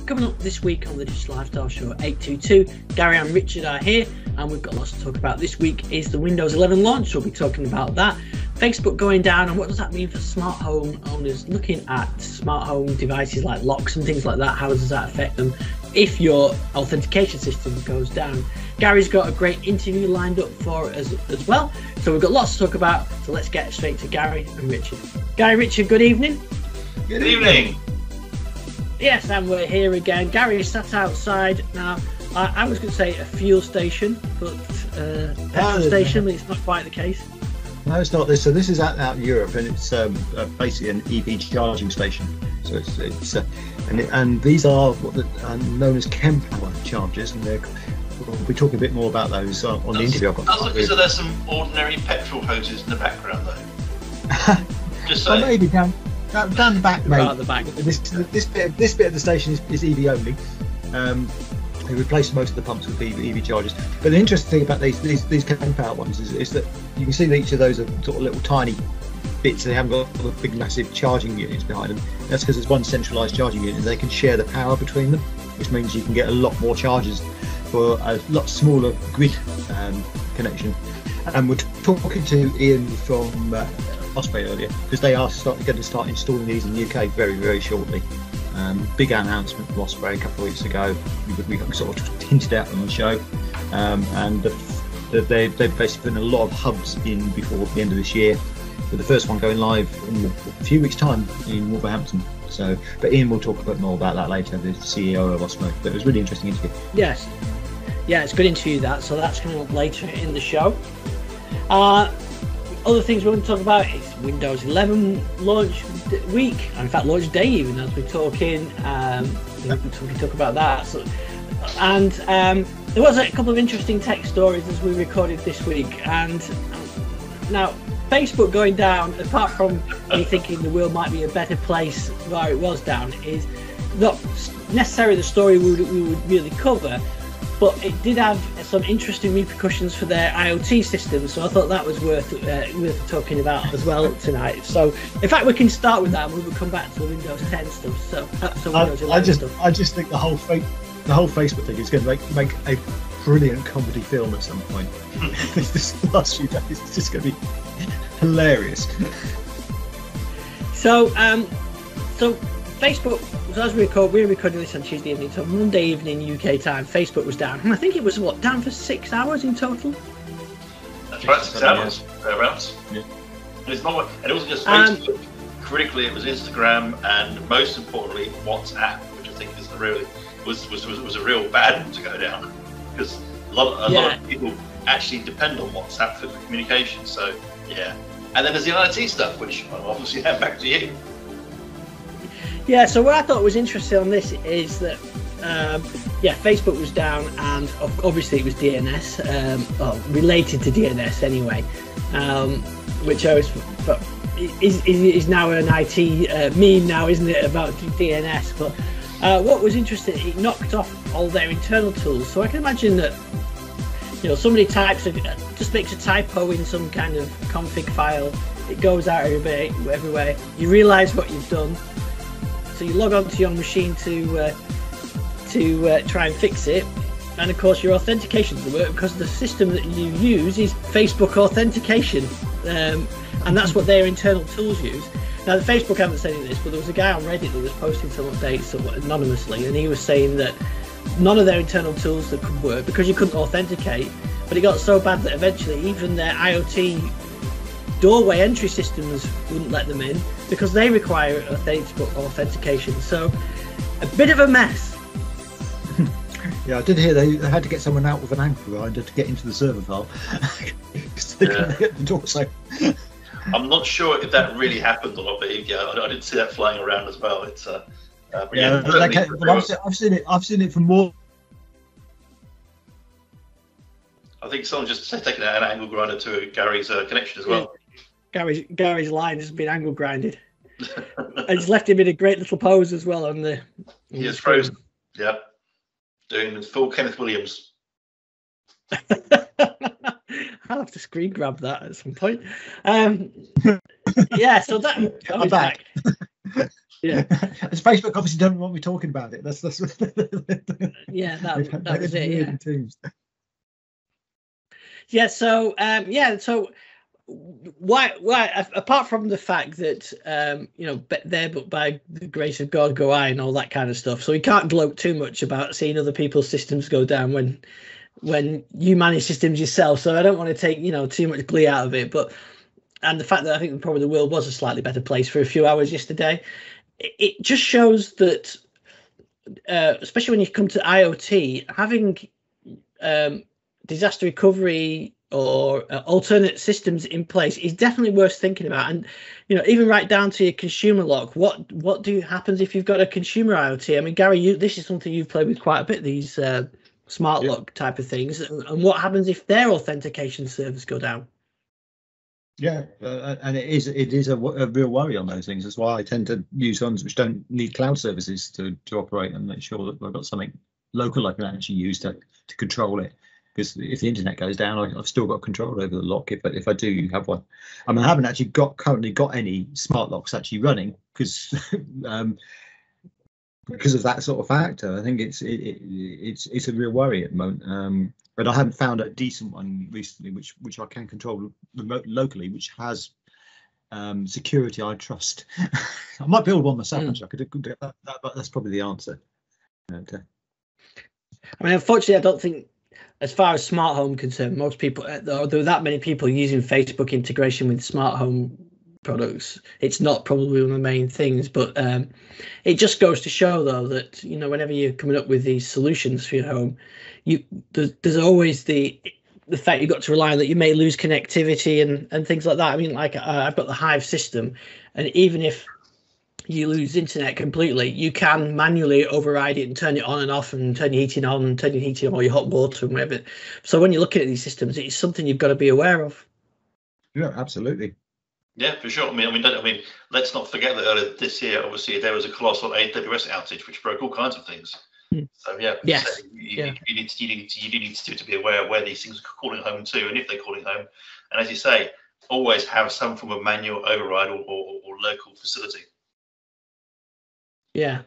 coming up this week on the Digital Lifestyle Show 822. Gary and Richard are here, and we've got lots to talk about. This week is the Windows 11 launch, so we'll be talking about that. Facebook going down, and what does that mean for smart home owners looking at smart home devices like locks and things like that? How does that affect them if your authentication system goes down? Gary's got a great interview lined up for us as well, so we've got lots to talk about, so let's get straight to Gary and Richard. Gary, Richard, good evening. Good evening. Yes, and we're here again. Gary is sat outside now. I was going to say a fuel station, but petrol station, but it's not quite the case. No, it's not this. So this is out in Europe, and it's basically an EV charging station. So and these are what are known as Power chargers, and we'll be talking a bit more about those on the interview. So there's some ordinary petrol hoses in the background, though. Just saying. Well, maybe down the back, mate. Right at the back. This bit of the station is EV only. They replaced most of the pumps with EV chargers. But the interesting thing about these Power ones is that you can see that each of those are sort of little tiny bits. They haven't got the big massive charging units behind them. That's because there's one centralised charging unit, and they can share the power between them, which means you can get a lot more charges for a lot smaller grid connection. And we're talking to Ian from Osprey earlier, because they are going to start installing these in the UK very, very shortly. Big announcement from Osprey a couple of weeks ago. We sort of hinted at on the show, and they've basically put a lot of hubs in before the end of this year, with the first one going live in a few weeks' time in Wolverhampton. So, but Ian will talk a bit more about that later, the CEO of Osprey. But it was a really interesting interview. Yes, yeah, it's a good interview that. So that's coming up later in the show. Other things we want to talk about is Windows 11 launch week, in fact launch day even, as we're talking. We talk about that. So, and there was a couple of interesting tech stories as we recorded this week. And now Facebook going down, apart from me thinking the world might be a better place where it was down, is not necessarily the story we would really cover. But it did have some interesting repercussions for their IoT system, so I thought that was worth talking about as well tonight. So, in fact, we can start with that, and we will come back to the Windows 10 stuff. So Windows 11 stuff. I just think the whole Facebook thing is going to make a brilliant comedy film at some point. This last few days, it's just going to be hilarious. So Facebook, as we're recording this on Tuesday evening, so Monday evening UK time, Facebook was down. And I think it was, down for 6 hours in total? That's right, 6 hours, thereabouts. Yeah. And it wasn't just Facebook. Critically, it was Instagram, and most importantly, WhatsApp, which I think is was a real bad one to go down, because a lot of people actually depend on WhatsApp for communication. So, yeah. And then there's the IoT stuff, which I'll obviously hand back to you. Yeah, so what I thought was interesting on this is that, Facebook was down, and obviously it was DNS, related to DNS anyway, which I was, but is now an IT meme now, isn't it, about DNS? But what was interesting, it knocked off all their internal tools. So I can imagine that, somebody just makes a typo in some kind of config file, it goes out everywhere. You realise what you've done. So you log onto your machine to try and fix it, and of course your authentication doesn't work because the system that you use is Facebook authentication, and that's what their internal tools use. Now, the Facebook haven't said this, but there was a guy on Reddit that was posting some updates anonymously, and he was saying that none of their internal tools that could work because you couldn't authenticate. But it got so bad that eventually even their IoT doorway entry systems wouldn't let them in because they require Facebook authentication. So a bit of a mess. Yeah, I did hear they had to get someone out with an angle grinder to get into the server file because they couldn't get the door open. I'm not sure if that really happened or not, but yeah, I did see that flying around as well. It's but I've seen it from more. I think someone just taken an angle grinder to Gary's connection as well. Gary's line has been angle grinded. It's left him in a great little pose as well on the. He is frozen. Yeah, doing full Kenneth Williams. I'll have to screen grab that at some point. Yeah, so that. I'm back. Yeah. As Facebook obviously doesn't want me talking about it. That's Yeah, that was it. Yeah. Teams. Yeah. So so why apart from the fact that there but by the grace of God go I and all that kind of stuff, so we can't gloat too much about seeing other people's systems go down when you manage systems yourself. So I don't want to take too much glee out of it, but and the fact that I think probably the world was a slightly better place for a few hours yesterday, it just shows that especially when you come to IoT, having disaster recovery or alternate systems in place is definitely worth thinking about. And even right down to your consumer lock, what happens if you've got a consumer IoT? I mean, Gary, this is something you've played with quite a bit, these smart lock type of things, and what happens if their authentication servers go down? Yeah, and it is a real worry on those things. That's why I tend to use ones which don't need cloud services to operate, and make sure that I've got something local I can actually use to control it. Because if the internet goes down, I've still got control over the lock. If I do have one, I mean, I haven't actually currently got any smart locks actually running because of that sort of factor. I think it's a real worry at the moment. But I haven't found a decent one recently, which I can control locally, which has security I trust. I might build one myself. Actually, I could do that, but that's probably the answer. I mean, unfortunately, I don't think, as far as smart home concerned, most people, there are that many people using Facebook integration with smart home products. It's not probably one of the main things, but it just goes to show, though, that whenever you're coming up with these solutions for your home, there's always the fact you've got to rely on that you may lose connectivity and things like that. I mean, like I've got the Hive system, and even if you lose internet completely, you can manually override it and turn it on and off, and turn your heating on and turn your heating on, or your hot water and whatever. So when you're looking at these systems, it's something you've got to be aware of. Yeah, absolutely. Yeah, for sure. I mean, let's not forget that earlier this year, obviously, there was a colossal AWS outage which broke all kinds of things. So you need to be aware of where these things are calling home to, and if they're calling home. And as you say, always have some form of manual override or local facility. Yeah,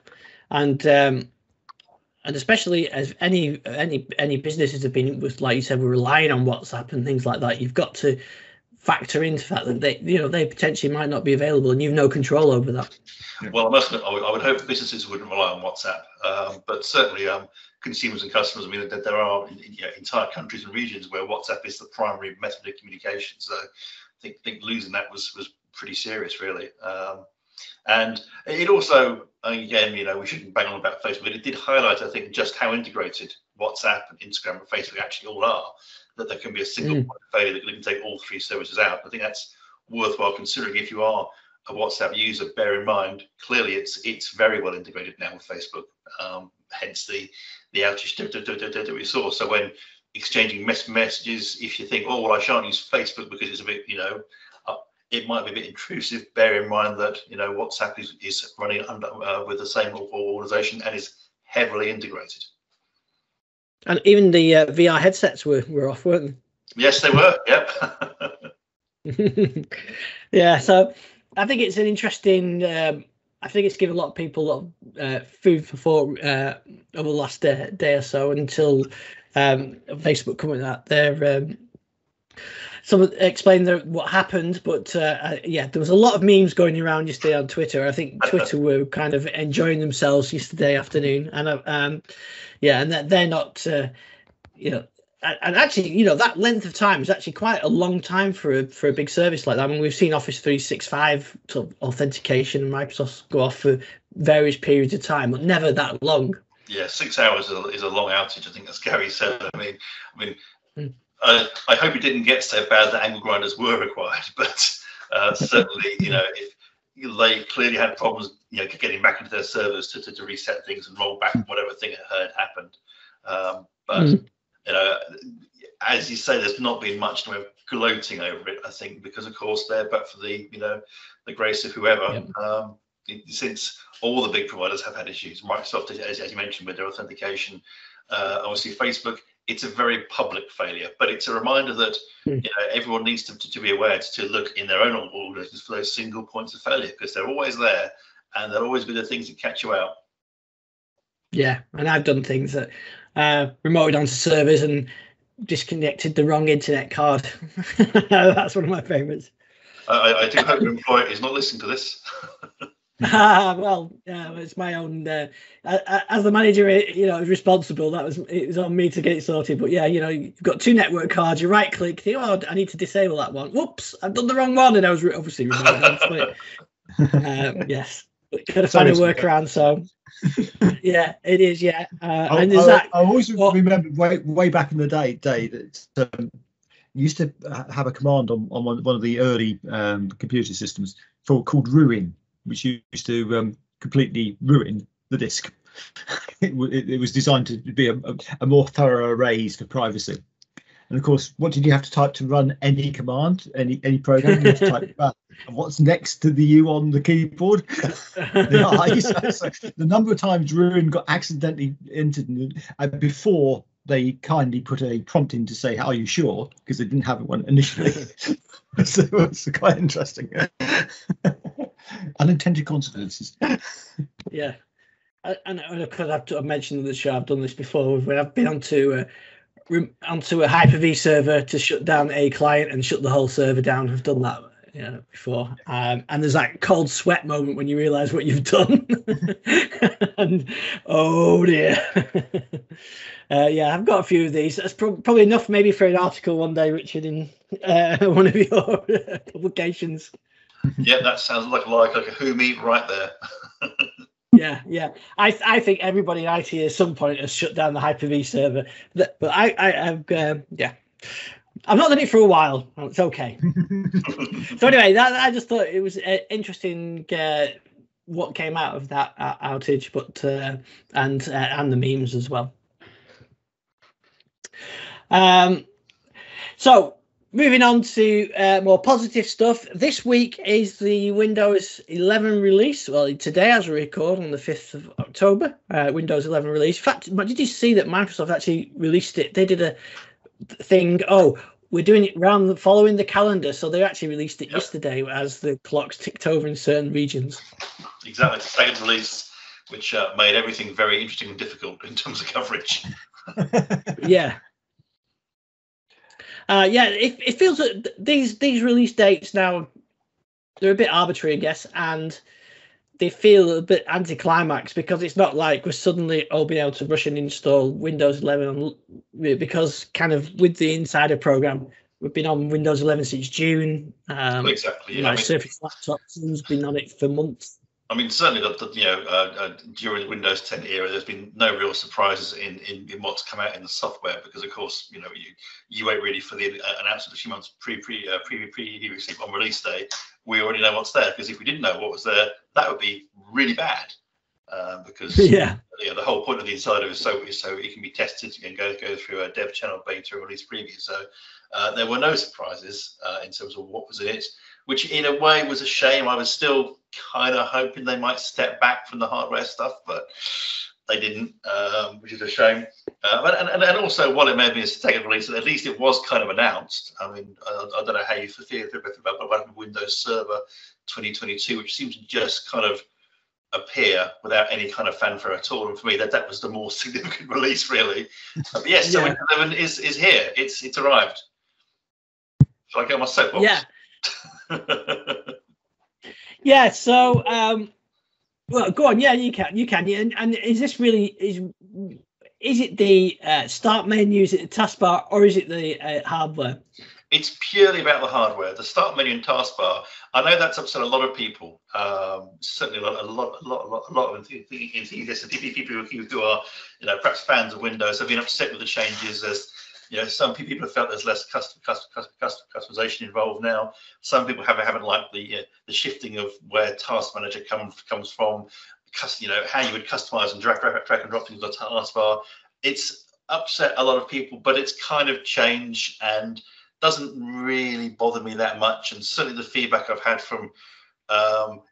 and especially as any businesses have been, with, like you said, we're relying on WhatsApp and things like that. You've got to factor into the fact that they potentially might not be available, and you've no control over that. Well, I would hope businesses wouldn't rely on WhatsApp, but certainly consumers and customers. I mean, there are entire countries and regions where WhatsApp is the primary method of communication. So I think losing that was pretty serious, really. And it also, again, we shouldn't bang on about Facebook, but it did highlight, I think, just how integrated WhatsApp and Instagram and Facebook actually all are, that there can be a single point of failure that can take all three services out. I think that's worthwhile considering. If you are a WhatsApp user, bear in mind, clearly it's very well integrated now with Facebook, hence the outage that we saw. So when exchanging messages, if you think, oh, well, I shan't use Facebook because it's a bit, it might be a bit intrusive, bear in mind that WhatsApp is running under with the same organization and is heavily integrated. And even the VR headsets were off, weren't they? Yes, they were. Yep. Yeah. So I think it's an interesting. I think it's given a lot of people a lot of food for thought over the last day or so, until Facebook coming out there. Someone explained what happened, but there was a lot of memes going around yesterday on Twitter. I think Twitter were kind of enjoying themselves yesterday afternoon, and and they're not, and actually, that length of time is actually quite a long time for a big service like that. I mean, we've seen Office 365 sort of authentication and Microsoft go off for various periods of time, but never that long. Yeah, 6 hours is a long outage. I think, as Gary said. I mean. I hope it didn't get so bad that angle grinders were required, but certainly, if they clearly had problems, getting back into their servers to reset things and roll back whatever thing had happened. As you say, there's not been much of gloating over it, I think, because of course but for the grace of whoever. Since all the big providers have had issues, Microsoft, as you mentioned, with their authentication, obviously Facebook. It's a very public failure, but it's a reminder that everyone needs to be aware to look in their own organizations for those single points of failure, because they're always there and there'll always be the things that catch you out. Yeah, and I've done things that remoted onto servers and disconnected the wrong internet card. That's one of my favourites. I do hope your employer is not listening to this. Well, it's my own. As the manager, is responsible. It was on me to get it sorted. But yeah, you've got 2 network cards. You right click, think, oh, I need to disable that one. Whoops, I've done the wrong one, and I was obviously remoted onto it. Yes, got to find a workaround. So yeah, it is. Yeah, and there's that. I always remember way back in the day that you used to have a command on one of the early computer systems called ruin, which used to completely ruin the disk. It was designed to be a more thorough erase for privacy. And of course, what did you have to type to run any command, any program? You had to type what's next to the U on the keyboard. The number of times ruin got accidentally entered before they kindly put a prompt in to say, "Are you sure?" because they didn't have one initially. So it was quite interesting. Unintended consequences. Yeah, and because I've mentioned on the show, I've done this before. When I've been onto a Hyper-V server to shut down a client and shut the whole server down. I've done that before. And there's that cold sweat moment when you realise what you've done. And oh dear. Yeah, I've got a few of these. That's probably enough maybe for an article one day, Richard, in one of your publications. Yeah, that sounds like a who meet right there. Yeah. I think everybody in IT at some point has shut down the Hyper-V server. But I'm not done it for a while. It's okay. So anyway, I just thought it was interesting what came out of that outage, but and the memes as well. So moving on to more positive stuff. This week is the Windows 11 release. Well, today as we record on the 5th of October, Windows 11 release. In fact, did you see that Microsoft actually released it? They did a thing, we're doing it following the calendar. So they actually released it yesterday as the clocks ticked over in certain regions. Exactly. It's a second release, which made everything very interesting and difficult in terms of coverage. Yeah. It feels that these release dates now, they're a bit arbitrary, I guess, and they feel a bit anticlimax because it's not like we're suddenly all being able to rush and install Windows 11 because kind of with the Insider program, we've been on Windows 11 since June. Exactly. Yeah. Surface laptops has been on it for months. I mean, certainly, during the Windows 10 era, there's been no real surprises in what's come out in the software because, of course, you wait really for the announcement a few months previously on release day. We already know what's there because if we didn't know what was there, that would be really bad. Because the whole point of the Insider is so it can be tested and go through a dev channel beta and release preview. So there were no surprises in terms of what was in it, which in a way was a shame. I was still kind of hoping they might step back from the hardware stuff, but they didn't, which is a shame. And also, while it may have been a second release, at least it was kind of announced. I mean, I don't know how you feel about Windows Server 2022, which seems to just kind of appear without any kind of fanfare at all. And for me, that was the more significant release, really. But yes, so Windows 11 is here. It's arrived. Shall I get on my soapbox? Yeah. Yeah. So, well, go on. Yeah, you can. And is this really is it the start menu? Is it the taskbar, or is it the hardware? It's purely about the hardware. The start menu and taskbar. I know that's upset a lot of people. Certainly, a lot of enthusiasts and people who are, perhaps fans of Windows have been upset with the changes. As some people have felt there's less customization involved now. Some people haven't liked the shifting of where Task Manager comes from. How you would customize and drag and drop things on the taskbar. It's upset a lot of people, but it's kind of change and doesn't really bother me that much. And certainly the feedback I've had from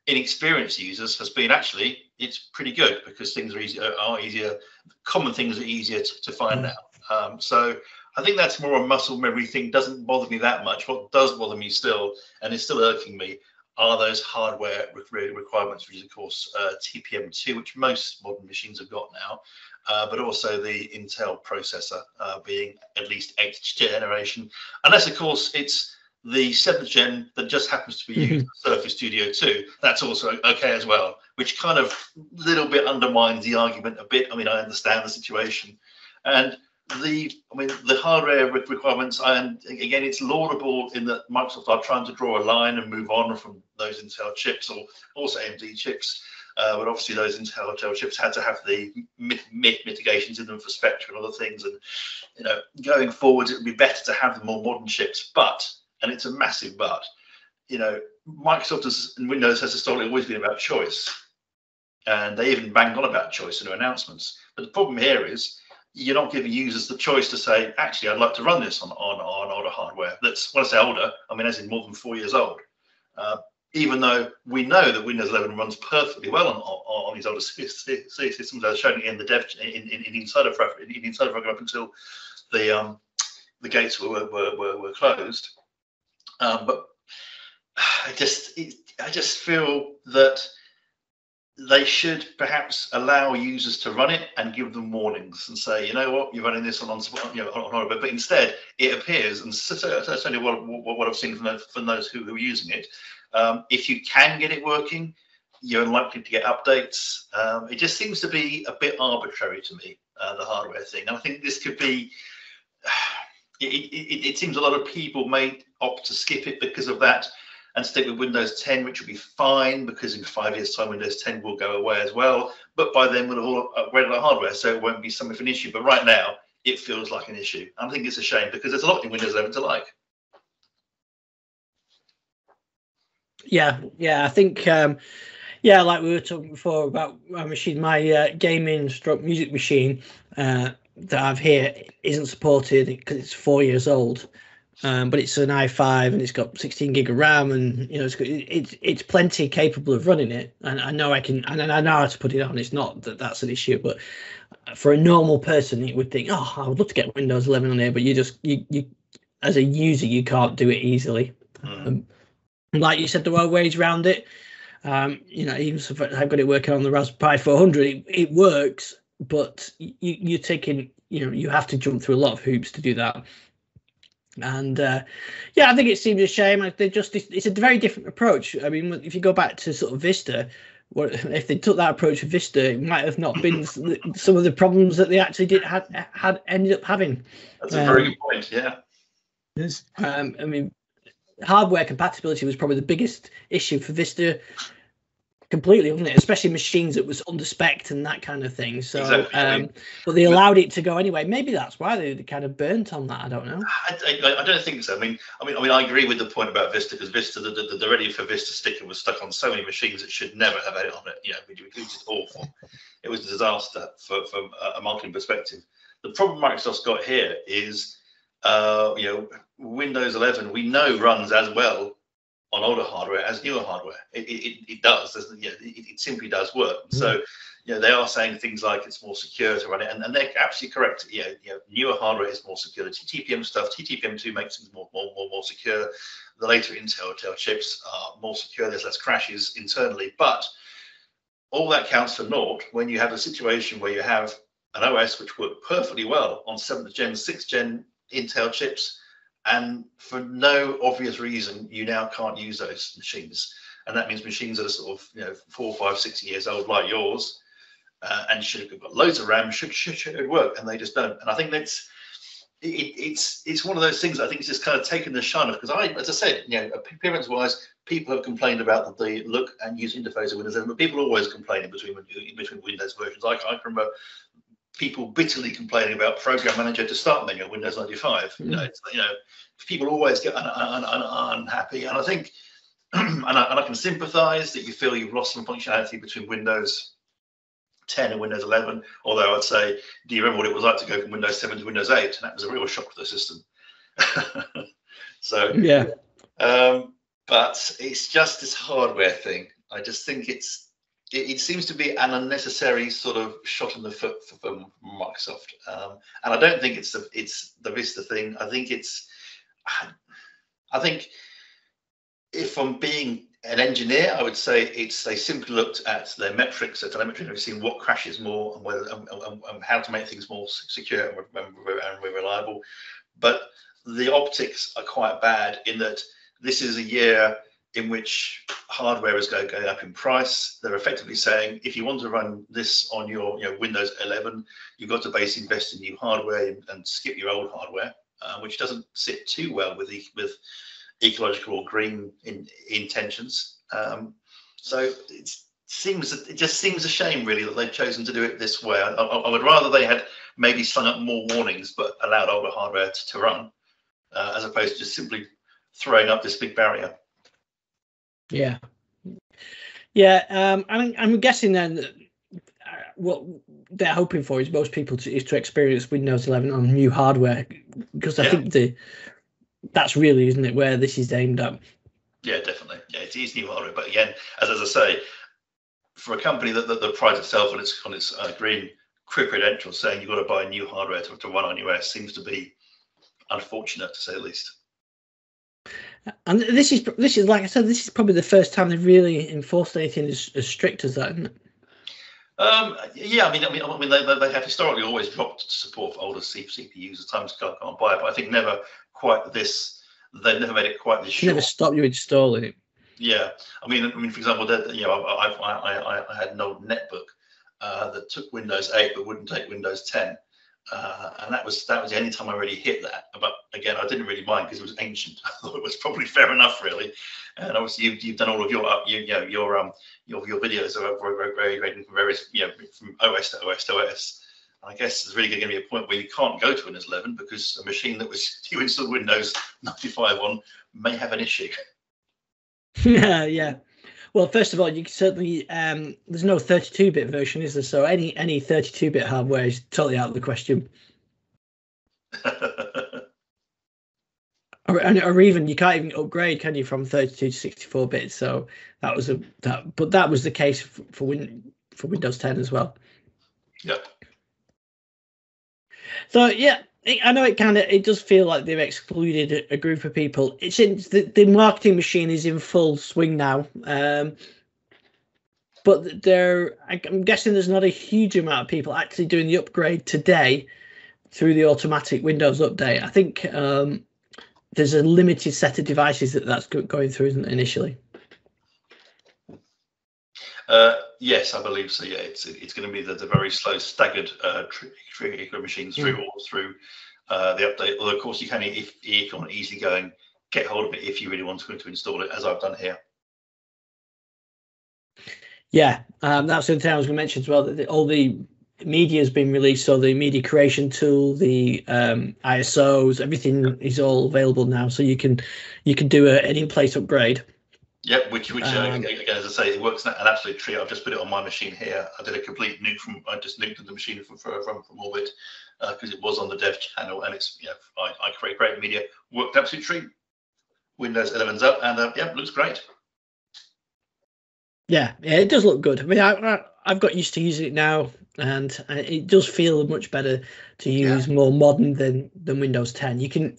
inexperienced users has been actually it's pretty good because things are easier. Common things are easier to find now. So I think that's more a muscle memory thing. Doesn't bother me that much. What does bother me still, and is still irking me, are those hardware requirements, which is of course TPM2, which most modern machines have got now, but also the Intel processor being at least 8th generation, unless of course it's the 7th gen that just happens to be used in Surface Studio 2. That's also okay as well, which kind of little bit undermines the argument a bit. I mean, I understand the situation, and the hardware requirements, and again, it's laudable in that Microsoft are trying to draw a line and move on from those Intel chips, or also AMD chips. But obviously, those Intel chips had to have the mitigations in them for Spectre and other things. And going forward, it would be better to have the more modern chips. But, and it's a massive but, Microsoft and Windows has historically always been about choice, and they even banged on about choice in their announcements. But the problem here is, you're not giving users the choice to say, actually, I'd like to run this on older hardware. That's, when I say older, I mean as in more than 4 years old. Even though we know that Windows 11 runs perfectly well on these older systems, as shown in the dev in Insider program up until the gates were closed. But I just feel that they should perhaps allow users to run it and give them warnings and say, you know what, you're running this on hardware. But instead, it appears, and certainly what I've seen from those who are using it, if you can get it working, you're unlikely to get updates. It just seems to be a bit arbitrary to me, the hardware thing. And I think this could be, it seems a lot of people may opt to skip it because of that, and stick with Windows 10, which will be fine, because in 5 years' time, Windows 10 will go away as well. But by then, we'll have all upgraded our hardware, so it won't be something of an issue. But right now, it feels like an issue. I think it's a shame, because there's a lot in Windows 11 to like. Yeah, I think, like we were talking before about my machine, my gaming / music machine that I've here isn't supported because it's 4 years old. But it's an i5 and it's got 16 gig of RAM, and it's plenty capable of running it. And I know I can, and I know how to put it on. It's not that's an issue, but for a normal person, you would think, oh, I would love to get Windows 11 on here, but you as a user, you can't do it easily. Like you said, there are ways around it. Even if I've got it working on the Raspberry Pi 400, it works, but you're taking, you have to jump through a lot of hoops to do that. And I think it seems a shame. It's a very different approach. I mean, if you go back to sort of Vista, if they took that approach with Vista, it might have not been some of the problems that they actually had ended up having. That's a very good point. Yeah. Yes. I mean, hardware compatibility was probably the biggest issue for Vista. Completely, wasn't it? Especially machines that was under spec and that kind of thing. So, exactly. But they allowed it to go anyway. Maybe that's why they kind of burnt on that. I don't know. I don't think so. I mean, I agree with the point about Vista, because Vista, the Ready for Vista sticker was stuck on so many machines it should never have had it on it. It was just awful. It was a disaster from a marketing perspective. The problem Microsoft's got here is, Windows 11 we know runs as well on older hardware as newer hardware. It does. It simply does work. So, they are saying things like it's more secure to run it, and they're absolutely correct. Newer hardware is more secure. The TPM stuff, TPM2 makes things more secure. The later Intel chips are more secure. There's less crashes internally, but all that counts for naught when you have a situation where you have an OS which worked perfectly well on 7th gen, 6th gen Intel chips, and for no obvious reason, you now can't use those machines. And that means machines that are sort of 4, 5, 6 years old, like yours, and should have got loads of RAM, should work, and they just don't. And I think it's one of those things. I think it's just kind of taken the shine off, because as I said, appearance-wise, people have complained about the look and user interface of Windows 11, but people always complaining between Windows versions. I can remember people bitterly complaining about Program Manager to Start menu on Windows 95. People always get unhappy, and I think, and I can sympathise that you feel you've lost some functionality between Windows 10 and Windows 11. Although I'd say, do you remember what it was like to go from Windows 7 to Windows 8? And that was a real shock to the system. So yeah, but it's just this hardware thing. I just think it seems to be an unnecessary sort of shot in the foot for Microsoft, and I don't think it's the Vista thing. I think if I'm being an engineer, I would say they simply looked at their metrics, their telemetry, and seen what crashes more and whether and how to make things more secure and reliable. But the optics are quite bad in that this is a year in which hardware is going up in price. They're effectively saying, if you want to run this on your Windows 11, you've got to basically invest in new hardware and skip your old hardware, which doesn't sit too well with ecological or green intentions. So it just seems a shame, really, that they've chosen to do it this way. I would rather they had maybe slung up more warnings but allowed older hardware to run, as opposed to just simply throwing up this big barrier. Yeah. I'm guessing then that what they're hoping for is most people to experience Windows 11 on new hardware, because I think that's really, isn't it, where this is aimed at? Yeah, definitely. Yeah, it is new hardware, but again, as I say, for a company that prides itself on its green credentials, saying you've got to buy new hardware to run on OS seems to be unfortunate, to say the least. And this is like I said, this is probably the first time they've really enforced anything as strict as that, isn't it? Yeah, I mean, they have historically always dropped support for older CPUs as times can't buy it, but I think never quite this. They've never made it quite this short. Never stop you installing it. Yeah, I mean, for example, I had an old netbook that took Windows 8 but wouldn't take Windows 10. And that was the only time I really hit that. But again, I didn't really mind because it was ancient. I thought it was probably fair enough, really. And obviously, you've done all of your videos are very ranging from various, from OS to OS to OS. And I guess there's really going to be a point where you can't go to Windows 11 because a machine that you installed Windows 95 on may have an issue. Yeah. Well, first of all, you can certainly there's no 32-bit version, is there? So any 32-bit hardware is totally out of the question. or even you can't even upgrade, can you, from 32 to 64-bit? So that was the case for Windows 10 as well. Yep. So yeah, I know it does feel like they've excluded a group of people. It seems the marketing machine is in full swing now, but I'm guessing there's not a huge amount of people actually doing the upgrade today through the automatic Windows update. I think there's a limited set of devices that's going through, isn't it, initially? Yes, I believe so. Yeah, it's going to be the very slow, staggered machines through the update. Although, of course, you can, if you want to easily go and get hold of it if you really want to install it, as I've done here. Yeah, that's the thing I was going to mention as well. That all the media has been released, so the media creation tool, the ISOs, everything is all available now. So you can do an in-place upgrade. Yep, which again, as I say, it works an absolute treat. I've just put it on my machine here. I did a complete nuke I just nuked the machine from orbit because it was on the dev channel, and it's I create great media. Worked absolute treat. Windows 11's up, and looks great. Yeah, it does look good. I mean, I've got used to using it now, and it does feel much better to use, more modern than Windows 10. You can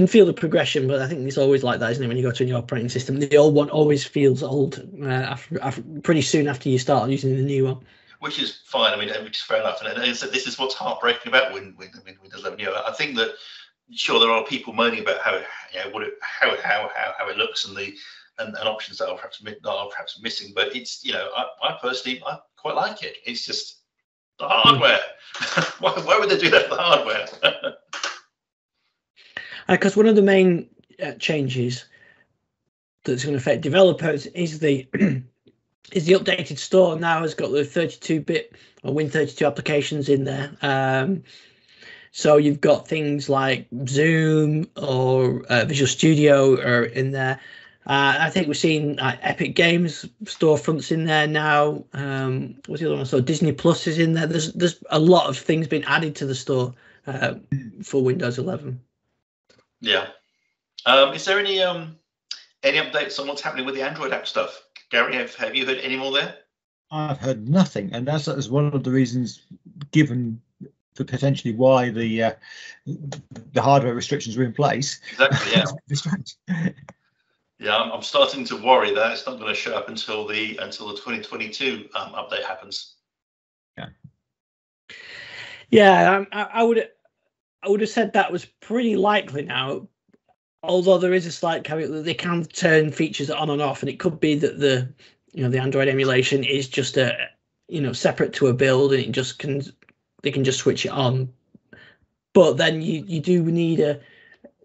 feel the progression, but I think it's always like that, isn't it? When you go to a new operating system, the old one always feels old after pretty soon after you start using the new one. Which is fine. I mean, which is fair enough. And this is what's heartbreaking about Windows 11. I think that sure there are people moaning about how it looks and options that are perhaps missing, but it's I personally quite like it. It's just the hardware. Why would they do that for the hardware? Because one of the main changes that's going to affect developers is the updated store now has got the 32-bit or Win32 applications in there. So you've got things like Zoom or Visual Studio are in there. I think we've seen Epic Games storefronts in there now. What's the other one? So Disney Plus is in there. There's a lot of things being added to the store for Windows 11. Yeah. Is there any updates on what's happening with the Android app stuff? Gary, have you heard any more there? I've heard nothing, and that's one of the reasons given for potentially why the hardware restrictions were in place. Exactly. Yeah. Yeah, I'm starting to worry that it's not going to show up until the 2022 update happens. Yeah, I would have said that was pretty likely now. Although there is a slight caveat that they can turn features on and off, and it could be that the Android emulation is just separate to a build, and they can just switch it on. But then you do need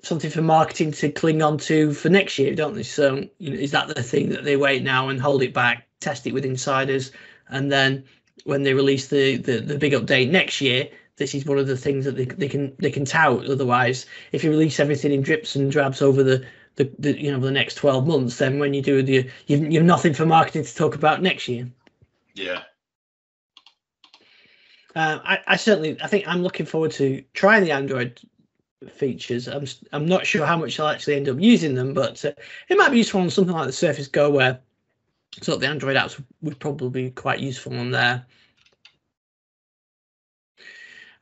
something for marketing to cling on to for next year, don't they? So is that the thing that they wait now and hold it back, test it with insiders, and then when they release the big update next year, this is one of the things that they can tout. Otherwise, if you release everything in drips and drabs over the next 12 months, then when you do you've nothing for marketing to talk about next year. Yeah. I think I'm looking forward to trying the Android features. I'm not sure how much I'll actually end up using them, but it might be useful on something like the Surface Go, where sort of the Android apps would probably be quite useful on there.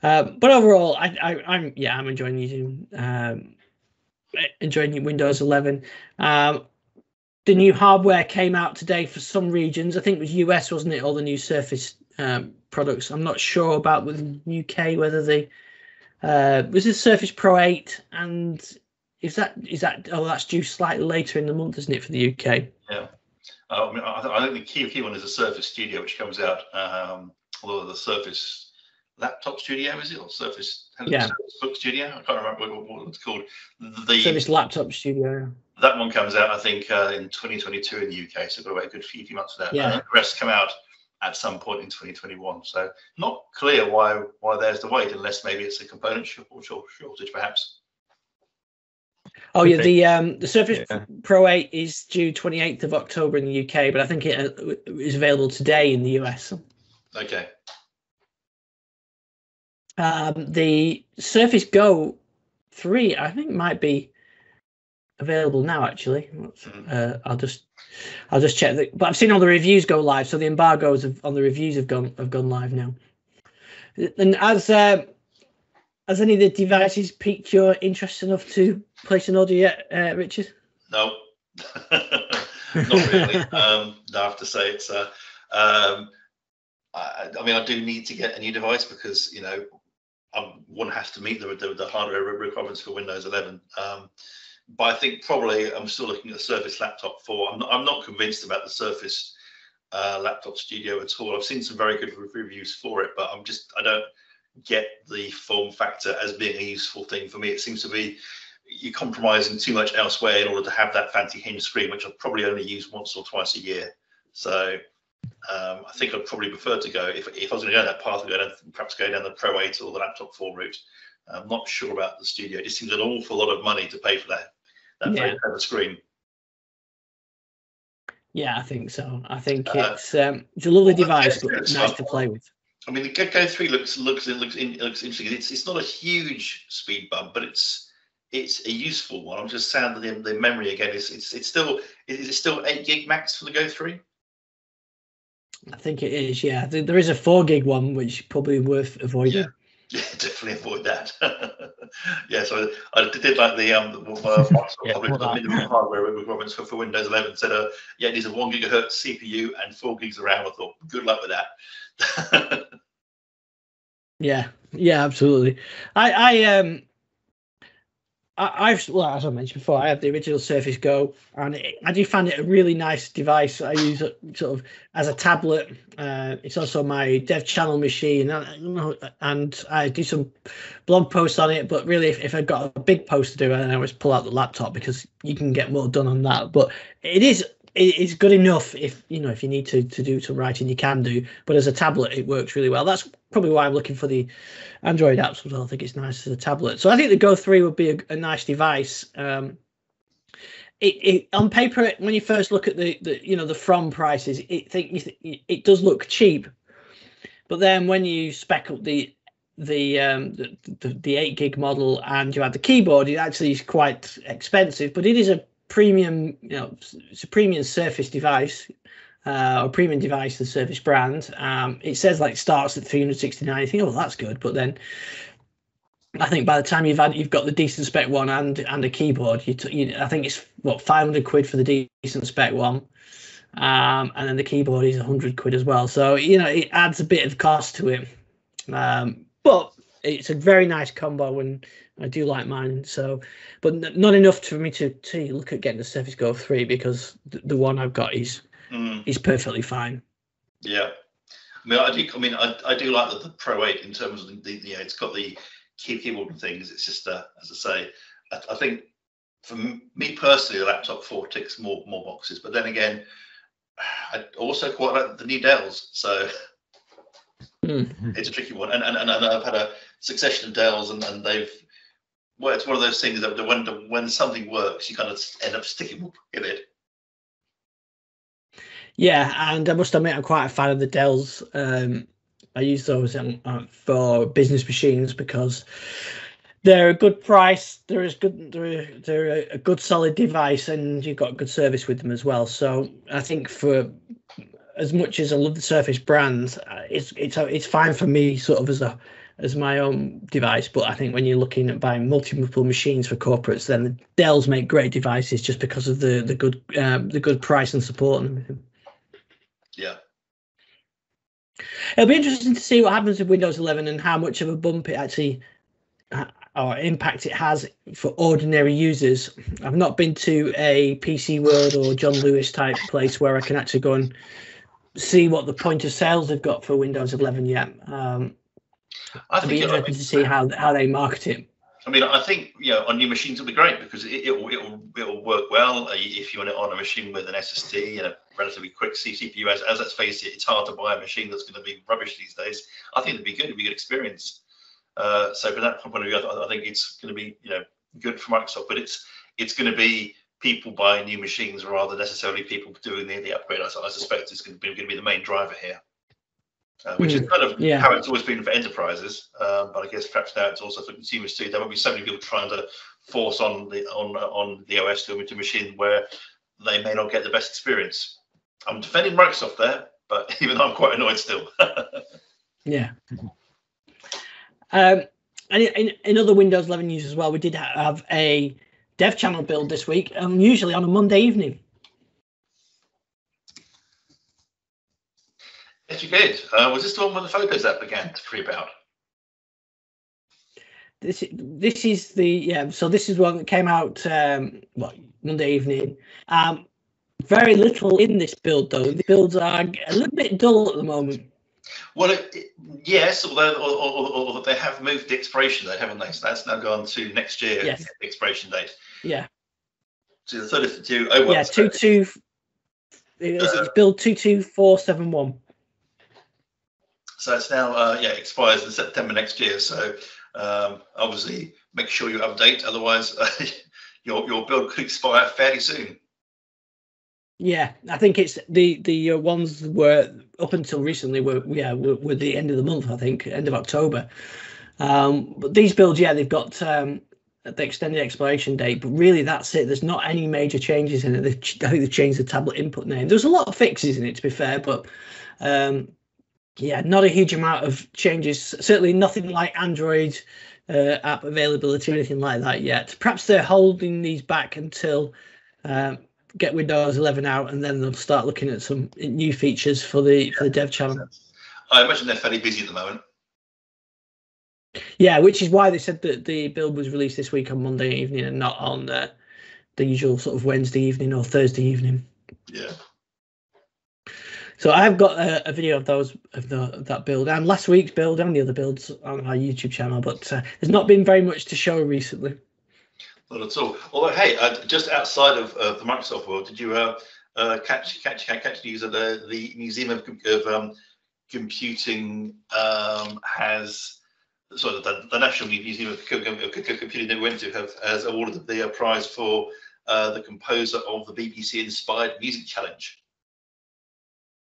But overall, I'm enjoying using Windows 11. The new hardware came out today for some regions. I think it was US, wasn't it? All the new Surface products. I'm not sure about with UK whether they was this Surface Pro 8, and is that that's due slightly later in the month, isn't it, for the UK? Yeah. I think the key one is the Surface Studio, which comes out. Although the Surface Laptop Studio, is it, or Surface Book Studio? I can't remember what it's called. The Surface Laptop Studio. That one comes out, I think, in 2022 in the UK. So we've got to wait a good few months for that. Yeah. And the rest come out at some point in 2021. So not clear why there's the wait, unless maybe it's a component shortage, perhaps. Oh yeah, the Surface Pro 8 is due 28th of October in the UK, but I think it is available today in the US. Okay. The Surface Go 3, I think, might be available now. Actually, I'll just check. But I've seen all the reviews go live, so the embargoes on the reviews have gone live now. And has any of the devices piqued your interest enough to place an order yet, Richard? No, not really. I have to say it's. I do need to get a new device because one has to meet the hardware requirements for Windows 11. But I think probably I'm still looking at the Surface Laptop 4. I'm not convinced about the Surface Laptop Studio at all. I've seen some very good reviews for it, but I don't get the form factor as being a useful thing for me. It seems to be you're compromising too much elsewhere in order to have that fancy hinge screen, which I'll probably only use once or twice a year. So I think I'd probably prefer to go, if I was going to go that path, perhaps go down the Pro 8 or the Laptop 4 route. I'm not sure about the Studio. It just seems an awful lot of money to pay for that very clever screen. Yeah, I think so. I think it's a lovely device, but it's nice to play with. I mean, the Go 3 looks interesting. It's not a huge speed bump, but it's a useful one. I'm just sad that the memory again is still 8 gig max for the Go 3. I think it is. Yeah, there is a 4 gig one, which probably worth avoiding. Yeah, definitely avoid that. Yeah, so I did like the minimum hardware requirements for Windows 11. Said, it needs a 1 gigahertz CPU and 4 gigs of RAM. I thought, good luck with that. Yeah, absolutely. I've as I mentioned before, I have the original Surface Go, and I do find it a really nice device. I use it sort of as a tablet. It's also my dev channel machine, and I do some blog posts on it. But really, if I've got a big post to do, I always pull out the laptop because you can get more done on that. But it's good enough if you need to do some writing, you can do. But as a tablet, it works really well. That's probably why I'm looking for the Android apps as well. I think it's nice as a tablet. So I think the Go 3 would be a nice device. It on paper, when you first look at the from prices, it does look cheap. But then when you spec up the 8 gig model and you add the keyboard, it actually is quite expensive. But it is a premium, it's a premium Surface device. Or premium device, the Surface brand. It says starts at $369. You think, oh, that's good, but then I think by the time you've got the decent spec one and a keyboard, I think it's what, 500 quid for the decent spec one, and then the keyboard is 100 quid as well. So it adds a bit of cost to it, but it's a very nice combo, and I do like mine. So, but not enough for me to look at getting the Surface Go 3, because the one I've got is perfectly fine. Yeah, I do like the Pro 8 in terms of the it's got the keyboard and things. It's just as I say, I think for me personally, the laptop 4 ticks more boxes. But then again, I also quite like the new Dells, so it's a tricky one. And I've had a succession of Dells, and they've, well, it's one of those things that when something works, you kind of end up sticking with it. Yeah, and I must admit, I'm quite a fan of the Dells. I use those for business machines because they're a good price. They're a good solid device, and you've got good service with them as well. So I think, for as much as I love the Surface brand, it's fine for me sort of as my own device. But I think when you're looking at buying multiple machines for corporates, then the Dells make great devices just because of the good price and support and everything. Yeah. It'll be interesting to see what happens with Windows 11 and how much of a bump it actually, or impact it has for ordinary users. I've not been to a PC World or John Lewis type place where I can actually go and see what the point of sales they've got for Windows 11 yet. It'll be interesting to see how they market it. I think on new machines it'll be great, because it'll work well if you want it on a machine with an SSD and a relatively quick CPU. As let's face it, it's hard to buy a machine that's going to be rubbish these days. I think it'd be good. It'd be a good experience. So from that point of view, I think it's going to be good for Microsoft, but it's going to be people buying new machines rather than necessarily people doing the upgrade. I suspect it's going to be the main driver here. Which is kind of how it's always been for enterprises, but I guess perhaps now it's also for consumers too. There won't be so many people trying to force on the OS to a machine where they may not get the best experience. I'm defending Microsoft there, but even though I'm quite annoyed still. Yeah. And in other Windows 11 news as well, we did have a dev channel build this week, usually on a Monday evening. Yes, you did. Was this the one with the photos that began to creep out? This is the So this is one that came out Monday evening. Very little in this build though. The builds are a little bit dull at the moment. Well, yes, although they have moved the expiration date, haven't they? So that's now gone to next year. Yes. The expiration date. Yeah. So the 30th. Oh well. Yeah, 22. It's build 22471. So it's now expires in September next year. So obviously make sure you update, otherwise your build could expire fairly soon. Yeah, I think it's the ones were up until recently were the end of the month. I think end of October. But these builds, they've got the extended expiration date, but really that's it. There's not any major changes in it. I think they've changed the tablet input name. There's a lot of fixes in it, to be fair, but not a huge amount of changes. Certainly nothing like Android app availability or anything like that yet. Perhaps they're holding these back until get Windows 11 out, and then they'll start looking at some new features for the dev channel. I imagine they're fairly busy at the moment. Yeah, which is why they said that the build was released this week on Monday evening and not on the usual sort of Wednesday evening or Thursday evening. Yeah. So I've got a video of that build and last week's build and the other builds on our YouTube channel, but there's not been very much to show recently. Not at all. Although, hey, just outside of the Microsoft world, did you catch news that the Museum of Computing has, sorry, the National Museum of Computing that we went to has awarded the prize for the composer of the BBC Inspired Music Challenge.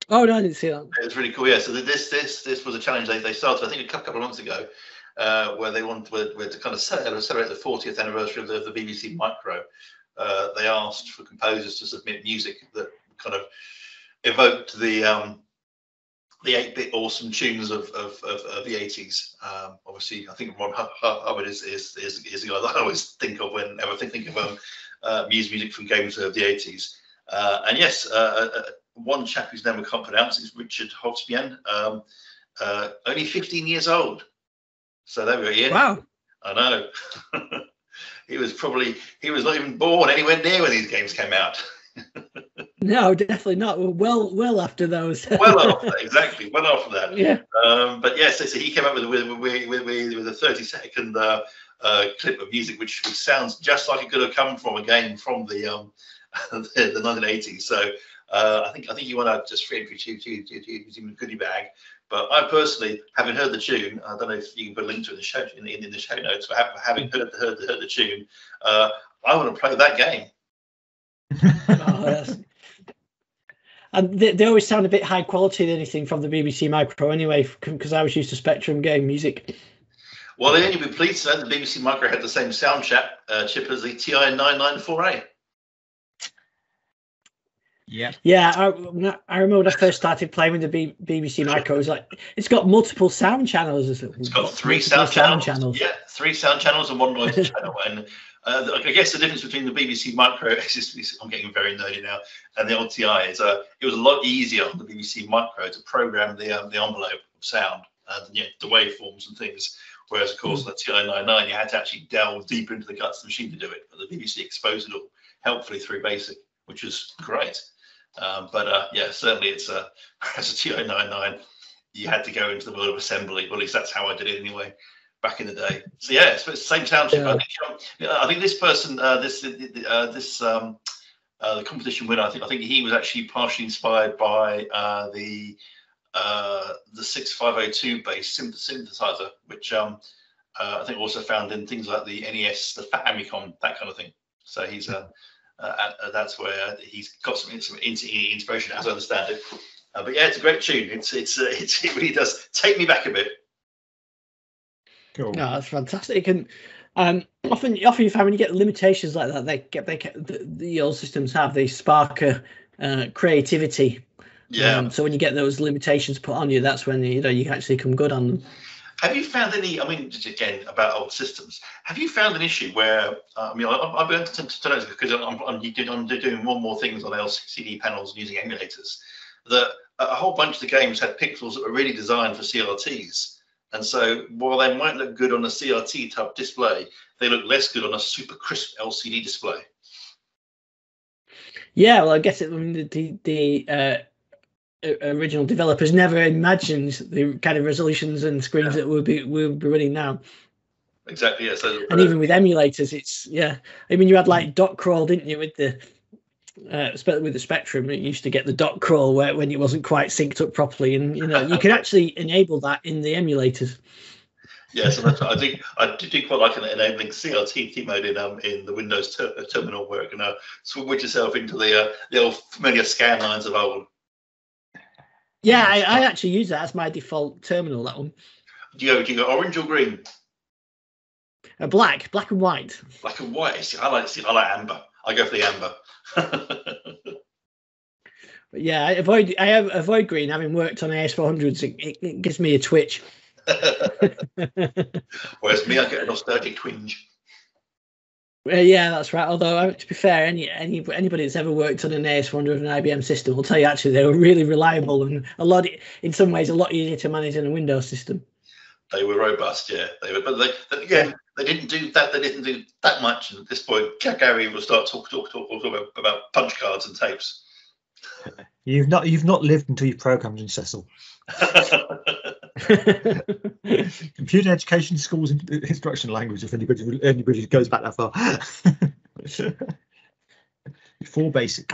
Oh no, I didn't see that. It was really cool. Yeah. So this was a challenge they started, I think, a couple of months ago, where they wanted to kind of celebrate the 40th anniversary of the BBC Micro. They asked for composers to submit music that kind of evoked the the 8-bit awesome tunes of the 80s. Obviously, I think Ron Hubbard is the guy that I always think of whenever I think of music from games of the 80s. And yes, one chap whose name I can't pronounce is Richard Hobsbawm, only 15 years old. So there we go, Ian. Wow. I know. He was not even born anywhere near when these games came out. No, definitely not. Well after those. Well after that, exactly. Well after that. Yeah. But yes, so he came up with a 30-second clip of music, which sounds just like it could have come from a game from the 1980s. So I think you want to just free entry to in the goodie bag. But I personally, having heard the tune, I don't know if you can put a link to it in the show notes, but having heard the tune, I want to play that game. And they always sound a bit high quality than anything from the BBC Micro anyway, because I was used to Spectrum game music. Well, then you'll be pleased to know the BBC Micro had the same sound chip as the TI-994A. Yeah, I remember when I first started playing with the BBC Micro. It was like it's got multiple sound channels. It's got three sound channels. Yeah, 3 sound channels and 1 noise channel. And I guess the difference between the BBC Micro, I'm getting very nerdy now, and the old TI is it was a lot easier on the BBC Micro to program the envelope of sound and the waveforms and things. Whereas, of course, the TI-99, you had to actually delve deeper into the guts of the machine to do it. But the BBC exposed it all helpfully through BASIC, which was great. Yeah, certainly it's as a TI-99, you had to go into the world of assembly. Well, at least that's how I did it anyway, back in the day. So yeah, it's the same sound chip. Yeah. I think this person, the competition winner, I think he was actually partially inspired by the 6502 based synthesizer, which I think also found in things like the NES, the Famicom, that kind of thing. So he's that's where he's got some inspiration, as I understand it. But yeah, it's a great tune. It really does take me back a bit. Cool. No, that's fantastic. And often you find when you get limitations like that, the old systems have, they spark creativity. Yeah. So when you get those limitations put on you, that's when you can actually come good on them. Have you found any? I mean, again, about old systems. Have you found an issue where? I've been to notice because I'm doing more and more things on LCD panels and using emulators. That a whole bunch of the games had pixels that were really designed for CRTs, and so while they might look good on a CRT type display, they look less good on a super crisp LCD display. Yeah, well, I guess the original developers never imagined the kind of resolutions and screens that we'll be running now. Exactly. Yeah. So, and even with emulators, I mean, you had like dot crawl, didn't you, with the Spectrum? It used to get the dot crawl when it wasn't quite synced up properly, and you could actually enable that in the emulators. Yeah, so I do quite like enabling CRT mode in the Windows terminal, where it can switch yourself into the old familiar scan lines of old. Yeah, I actually use that as my default terminal. That one. Do you go orange or green? Black and white. Black and white. I like amber. I go for the amber. But yeah, I avoid green. Having worked on AS400s, it gives me a twitch. Whereas me, I get a nostalgic twinge. Yeah, that's right. Although, to be fair, anybody that's ever worked on an AS400 of an IBM system will tell you actually they were really reliable and in some ways a lot easier to manage than a Windows system. They were robust, yeah. They were, but they didn't do that. They didn't do that much. And at this point, Gary will start talking about punch cards and tapes. You've not lived until you've programmed in Cecil. Computer education schools instruction language, if anybody goes back that far. Before BASIC.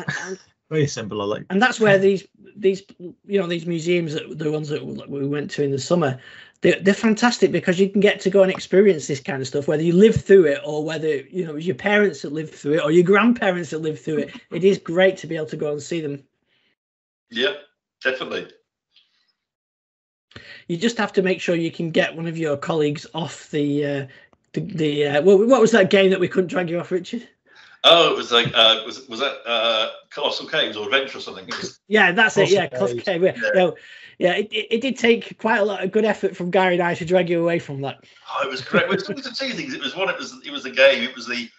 Very simple, I like. And that's where these museums, the ones that we went to in the summer, they're fantastic because you can get to go and experience this kind of stuff, whether you live through it or whether it was your parents that lived through it or your grandparents that lived through it. It is great to be able to go and see them. Yeah, definitely. You just have to make sure you can get one of your colleagues off what was that game that we couldn't drag you off, Richard? Oh, it was like was that Colossal Caves or Adventure or something? It was... Yeah, that's it. Yeah, Colossal Caves. Yeah, it did take quite a lot of good effort from Gary and I to drag you away from that. Oh, it was great. It was two things. It was the game. It was the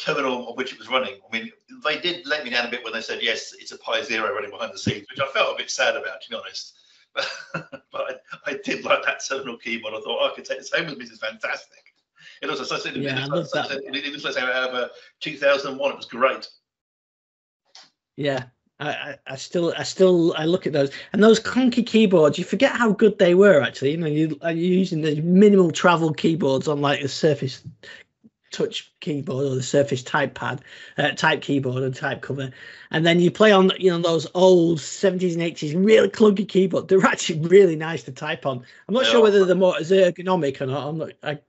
terminal on which it was running. I mean, they did let me down a bit when they said yes, it's a Pi Zero running behind the scenes, which I felt a bit sad about, to be honest. But I did like that terminal keyboard. I thought, oh, I could take this home with me. This is fantastic. It was such it was like out of 2001. It was great. Yeah, I look at those, and those clunky keyboards. You forget how good they were actually. You know, you're using the minimal travel keyboards on like the Surface Touch keyboard or the Surface Type keyboard and type cover, and then you play on those old 70s and 80s really clunky keyboard. They're actually really nice to type on. I'm not sure whether they're more as ergonomic or not.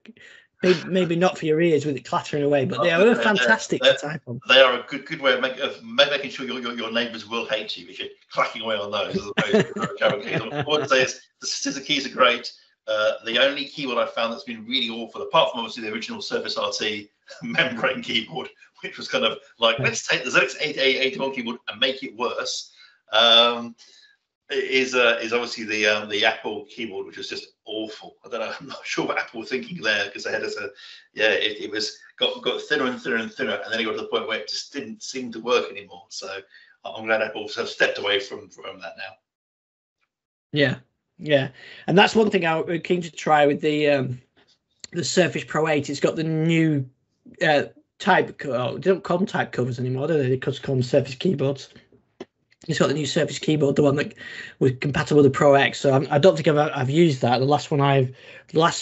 Maybe not for your ears with it clattering away, but they are fantastic to type on. They are a good way of making sure your neighbours will hate you if you're clacking away on those. I would say the scissor keys are great. The only keyboard I found that's been really awful, apart from obviously the original Surface RT membrane keyboard, which was kind of like, let's take the ZX81 keyboard and make it worse, is obviously the Apple keyboard, which was just awful. I don't know. I'm not sure what Apple were thinking there, because they had it was got thinner and thinner and thinner, and then it got to the point where it just didn't seem to work anymore. So I'm glad Apple have stepped away from that now. Yeah, and that's one thing I'm keen to try with the Surface Pro 8. It's got the new type. They don't call them type covers anymore, do they? They just call them Surface keyboards. It's got the new Surface keyboard, the one that was compatible with the Pro X. So I don't think I've used that. The last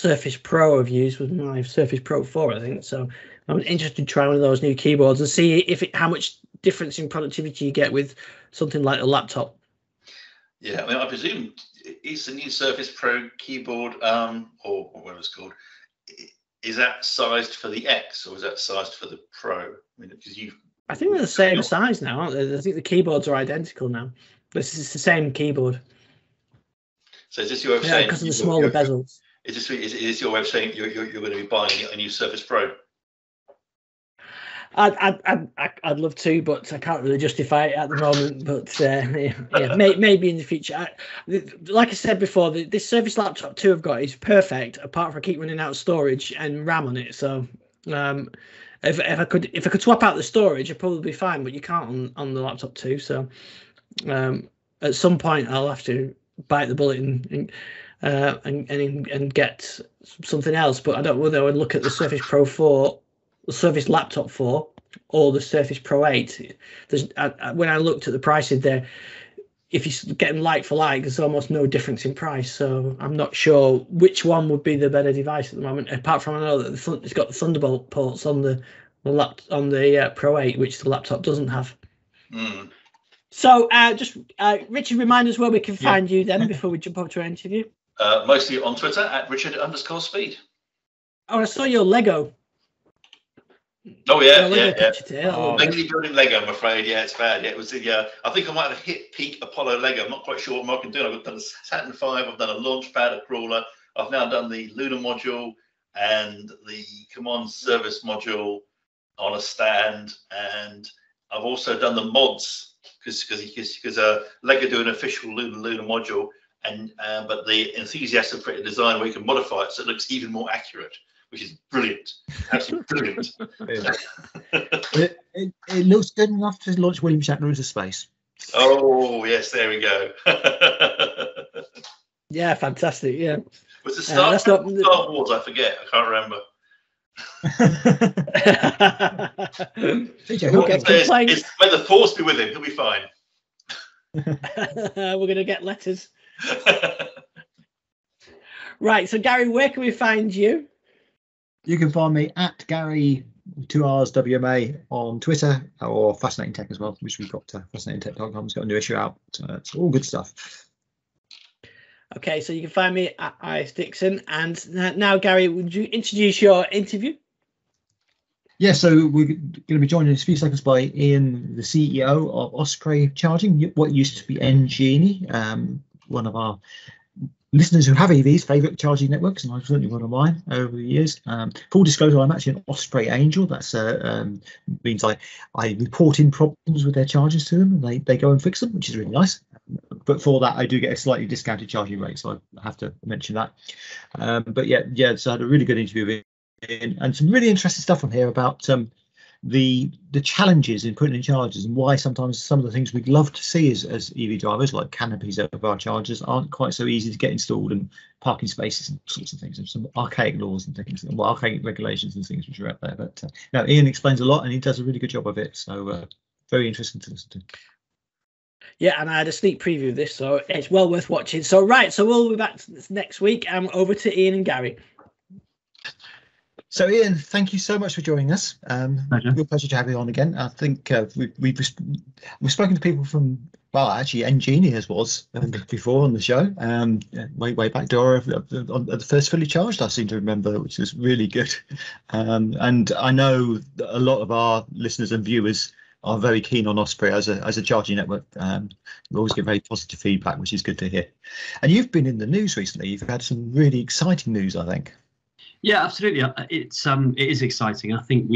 Surface Pro I've used was my Surface Pro 4, I think. So I'm interested to try one of those new keyboards and see how much difference in productivity you get with something like a laptop. Yeah, I mean, I presume it's the new Surface Pro keyboard, or whatever it's called. Is that sized for the X or is that sized for the Pro? I mean, because I think they're the same size now, aren't they? I think the keyboards are identical now. This is the same keyboard. So is this your way of saying? Because of the smaller bezels. Is this your way of saying you're going to be buying a new Surface Pro? I'd love to, but I can't really justify it at the moment. But maybe in the future. Like I said before, this Surface Laptop 2 I've got is perfect, apart from I keep running out of storage and RAM on it. So if I could swap out the storage, I'd probably be fine. But you can't on the Laptop 2. So at some point, I'll have to bite the bullet and get something else. But I don't know whether I would look at the Surface Pro 4. The Surface Laptop 4 or the Surface Pro 8. When I looked at the pricing there, if you get them like for like, there's almost no difference in price. So I'm not sure which one would be the better device at the moment. Apart from I know that it's got the Thunderbolt ports on the Pro 8, which the laptop doesn't have. Mm. So Richard, remind us where we can find you then before we jump over to our interview. Mostly on Twitter at Richard_Speed. Oh, I saw your Lego. Oh yeah. Mainly building Lego, I'm afraid. Yeah, it's bad. Yeah, it was. I think I might have hit peak Apollo Lego. I'm not quite sure what more I can do. I've done a Saturn V. I've done a launch pad, a crawler. I've now done the lunar module and the command service module on a stand, and I've also done the mods because Lego do an official lunar module, and but the enthusiasts have created a design where you can modify it so it looks even more accurate, which is brilliant. Absolutely brilliant. It looks good enough to launch William Shatner into space. Oh, yes, there we go. Yeah, fantastic. Yeah. Was it Star Wars? I forget. I can't remember. May the force be with him. He'll be fine. We're going to get letters. Right. So, Gary, where can we find you? You can find me at Gary 2Rs WMA on Twitter, or Fascinating Tech as well, which we've got fascinatingtech.com. It's got a new issue out. It's all good stuff. Okay, so you can find me at Ice Dixon. And now, Gary, would you introduce your interview? Yeah, so we're going to be joined in a few seconds by Ian, the CEO of Osprey Charging, what used to be Ngenie, one of our listeners who have EVs, favourite charging networks, and I've certainly one of mine over the years. Full disclosure, I'm actually an Osprey Angel. That's means I report in problems with their chargers to them, and they go and fix them, which is really nice. But for that, I do get a slightly discounted charging rate, so I have to mention that. But yeah, so I had a really good interview with him, and some really interesting stuff on here about the challenges in putting in chargers, and why sometimes some of the things we'd love to see as EV drivers, like canopies over our chargers, aren't quite so easy to get installed, and parking spaces and sorts of things, and some archaic laws and things, well, archaic regulations and things which are out there. But no, Ian explains a lot, and he does a really good job of it, so very interesting to listen to. Yeah, and I had a sneak preview of this, so it's well worth watching. So we'll be back next week, and over to Ian and Gary. So Ian, thank you so much for joining us. Real pleasure to have you on again. I think we've spoken to people from, well, actually Engenius was before on the show, way back door of the first fully charged, I seem to remember, which was really good. And I know that a lot of our listeners and viewers are very keen on Osprey as a charging network. We always get very positive feedback, which is good to hear. And you've been in the news recently. You've had some really exciting news, I think. Yeah, absolutely. It is exciting. I think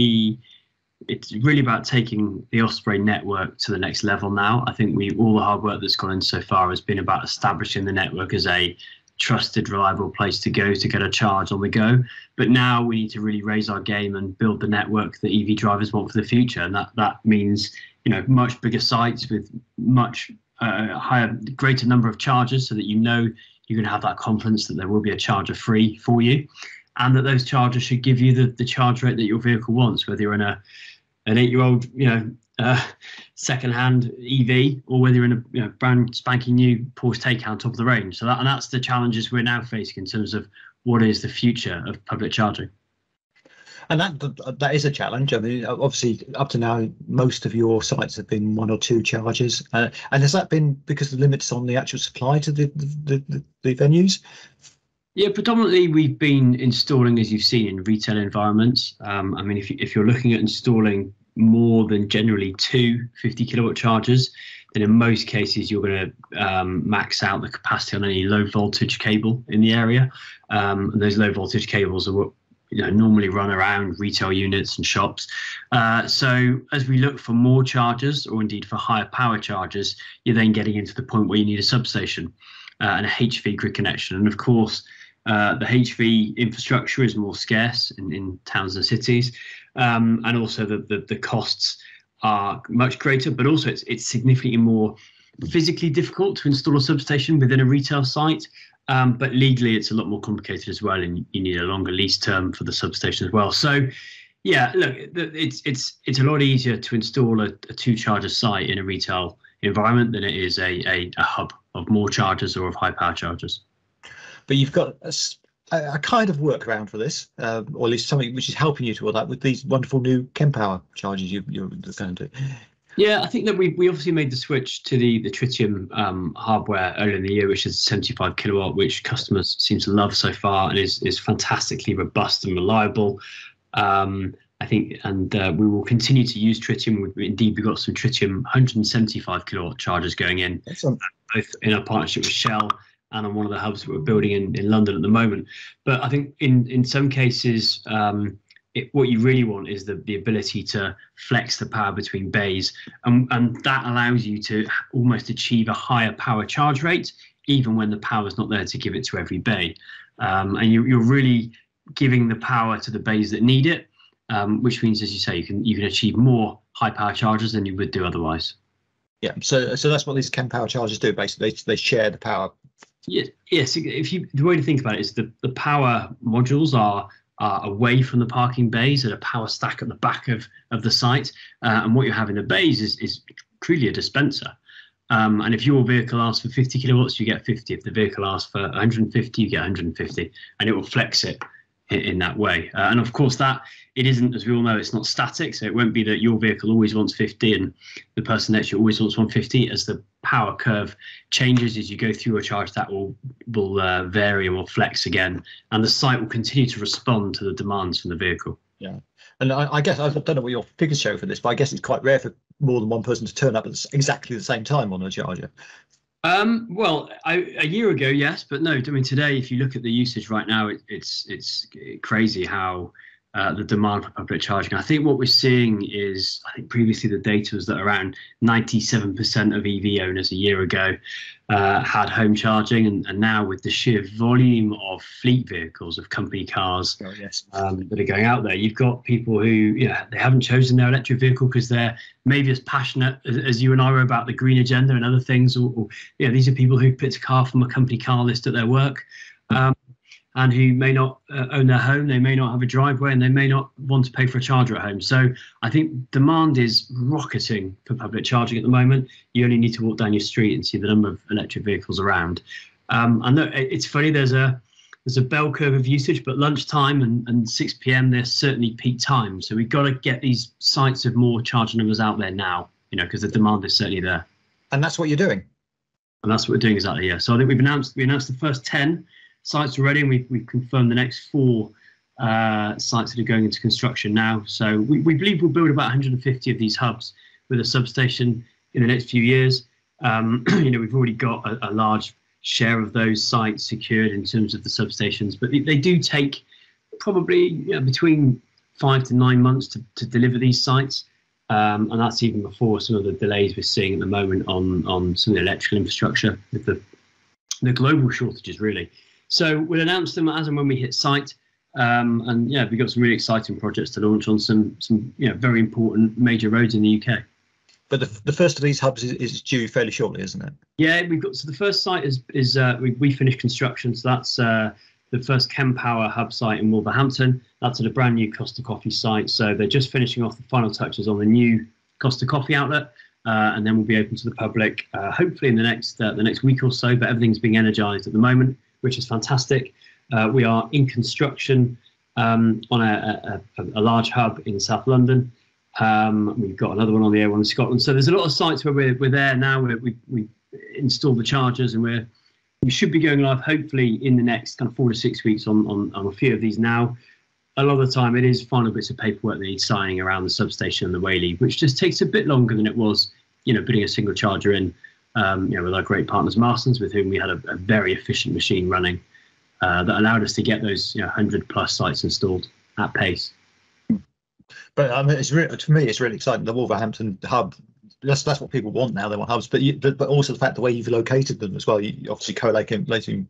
it's really about taking the Osprey network to the next level now. I think all the hard work that's gone in so far has been about establishing the network as a trusted, reliable place to go to get a charge on the go. But now we need to really raise our game and build the network that EV drivers want for the future. And that means, much bigger sites with much greater number of chargers, so that you're going to have that confidence that there will be a charger free for you. And that those chargers should give you the charge rate that your vehicle wants, whether you're in an 8-year-old, second-hand EV, or whether you're in a brand spanking new Porsche Taycan top of the range. So that's the challenges we're now facing in terms of what is the future of public charging. And that is a challenge. I mean, obviously, up to now, most of your sites have been 1 or 2 chargers. And has that been because of the limits on the actual supply to the venues? Yeah, predominantly we've been installing, as you've seen, in retail environments. I mean, if you're looking at installing more than generally 2 50-kilowatt chargers, then in most cases you're going to max out the capacity on any low voltage cable in the area. And those low voltage cables are what normally run around retail units and shops. So as we look for more chargers, or indeed for higher power chargers, you're then getting into the point where you need a substation and a HV grid connection. And of course, the HV infrastructure is more scarce in towns and cities, and also the costs are much greater, but also it's significantly more physically difficult to install a substation within a retail site, but legally it's a lot more complicated as well, and you need a longer lease term for the substation as well. So yeah, look, it's a lot easier to install a 2-charger site in a retail environment than it is a hub of more chargers or of high power chargers. But you've got a kind of workaround for this, or at least something which is helping you toward that, with these wonderful new Kempower chargers you're going to do. Yeah, I think that we obviously made the switch to the Tritium hardware earlier in the year, which is 75 kilowatt, which customers seem to love so far, and is fantastically robust and reliable. I think, and we will continue to use Tritium. Indeed, we've got some Tritium 175 kilowatt chargers going in, both in our partnership with Shell and on one of the hubs that we're building in London at the moment. But I think in some cases, what you really want is the ability to flex the power between bays, and that allows you to almost achieve a higher power charge rate, even when the power is not there to give it to every bay. And you're really giving the power to the bays that need it, which means, as you say, you can achieve more high power chargers than you would do otherwise. Yeah, so that's what these Kempower chargers do. Basically, they share the power. Yes. The way to think about it is the power modules are away from the parking bays at a power stack at the back of the site, and what you have in the bays is truly a dispenser. And if your vehicle asks for 50 kilowatts, you get 50. If the vehicle asks for 150, you get 150, and it will flex it in that way. And of course, that it isn't, as we all know, it's not static. So it won't be that your vehicle always wants 50 and the person next to you always wants 150. As the power curve changes as you go through a charge, that will vary and will flex again, and the site will continue to respond to the demands from the vehicle. Yeah, and I guess I don't know what your figures show for this, but I guess it's quite rare for more than one person to turn up at exactly the same time on a charger. Well, a year ago, yes, but no. I mean, today, if you look at the usage right now, it's crazy how the demand for public charging. I think what we're seeing is, I think previously the data was that around 97% of EV owners a year ago had home charging, and now with the sheer volume of fleet vehicles, of company cars that are going out there, you've got people who, they haven't chosen their electric vehicle because they're maybe as passionate as you and I were about the green agenda and other things, or these are people who picked a car from a company car list at their work. And who may not own their home, they may not have a driveway, and they may not want to pay for a charger at home. So I think demand is rocketing for public charging at the moment. You only need to walk down your street and see the number of electric vehicles around. And look, it's funny, there's a bell curve of usage, but lunchtime and 6 p.m, they're certainly peak time. So we've got to get these sites of more charger numbers out there now, because the demand is certainly there. And that's what you're doing? And that's what we're doing, exactly, yeah. So I think we announced the first 10 sites already, and we've confirmed the next 4 sites that are going into construction now. So we believe we'll build about 150 of these hubs with a substation in the next few years. We've already got a large share of those sites secured in terms of the substations, but they do take probably between 5 to 9 months to deliver these sites. And that's even before some of the delays we're seeing at the moment on some of the electrical infrastructure with the global shortages, really. So we'll announce them as and when we hit site. And we've got some really exciting projects to launch on some very important major roads in the UK. But the first of these hubs is due fairly shortly, isn't it? Yeah, so the first site is we finished construction. So that's the first Chempower hub site in Wolverhampton. That's at a brand new Costa Coffee site. So they're just finishing off the final touches on the new Costa Coffee outlet. And then we'll be open to the public, hopefully in the next week or so. But everything's being energised at the moment, which is fantastic. We are in construction on a large hub in South London. We've got another one on the A1 in Scotland. So there's a lot of sites where we're there now. We installed the chargers, and we should be going live hopefully in the next kind of 4 to 6 weeks on a few of these now. A lot of the time it is final bits of paperwork that needs signing around the substation and the whaley, which just takes a bit longer than it was, putting a single charger in. With our great partners Marston's, with whom we had a very efficient machine running that allowed us to get those 100 plus sites installed at pace. But to me, it's really exciting. The Wolverhampton hub, that's what people want now. They want hubs, but also the fact the way you've located them as well. You obviously correlating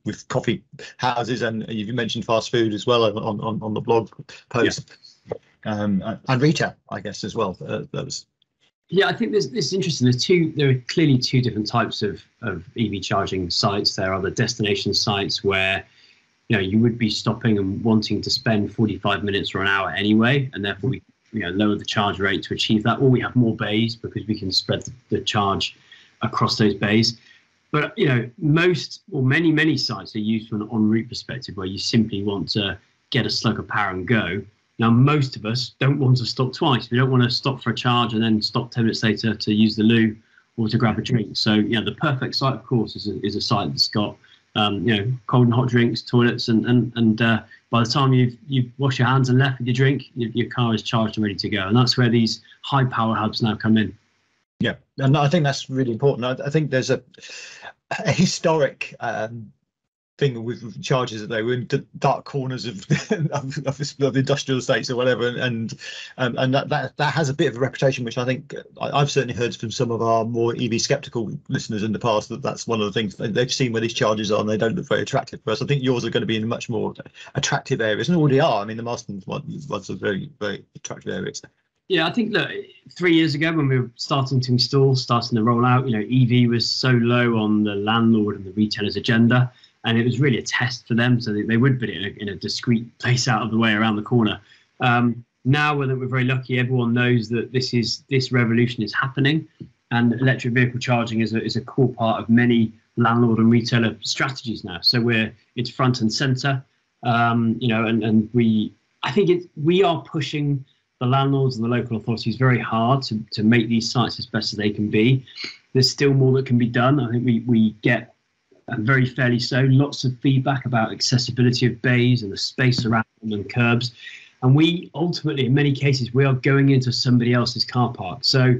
with coffee houses, and you've mentioned fast food as well on the blog post, and retail, I guess, as well. Yeah, I think this is interesting. There are clearly 2 different types of EV charging sites. There are the destination sites where you would be stopping and wanting to spend 45 minutes or an hour anyway, and therefore we lower the charge rate to achieve that, or we have more bays because we can spread the charge across those bays. But most or many sites are used from an en route perspective, where you simply want to get a slug of power and go. Now, most of us don't want to stop twice. We don't want to stop for a charge and then stop 10 minutes later to use the loo or to grab a drink. So, the perfect site, of course, is a site that's got, cold and hot drinks, toilets, and by the time you've washed your hands and left with your drink, your car is charged and ready to go. And that's where these high power hubs now come in. Yeah, and I think that's really important. I think there's a historic thing with chargers, that they were in dark corners of industrial estates or whatever, and that has a bit of a reputation, which I think I've certainly heard from some of our more EV skeptical listeners in the past, that's one of the things they've seen where these chargers are, and they don't look very attractive for us. I think yours are going to be in much more attractive areas, and already are. I mean, the Marston's ones are very, very attractive areas. Yeah, I think, look, 3 years ago when we were starting to roll out, EV was so low on the landlord and the retailer's agenda. And it was really a test for them, so they would put it in a discreet place out of the way around the corner. Now, whether we're very lucky, everyone knows that this revolution is happening, and electric vehicle charging is a core part of many landlord and retailer strategies now. So it's front and centre, and we are pushing the landlords and the local authorities very hard to make these sites as best as they can be. There's still more that can be done. I think we get, and very fairly so, lots of feedback about accessibility of bays and the space around them and curbs. And we ultimately, in many cases, we are going into somebody else's car park. So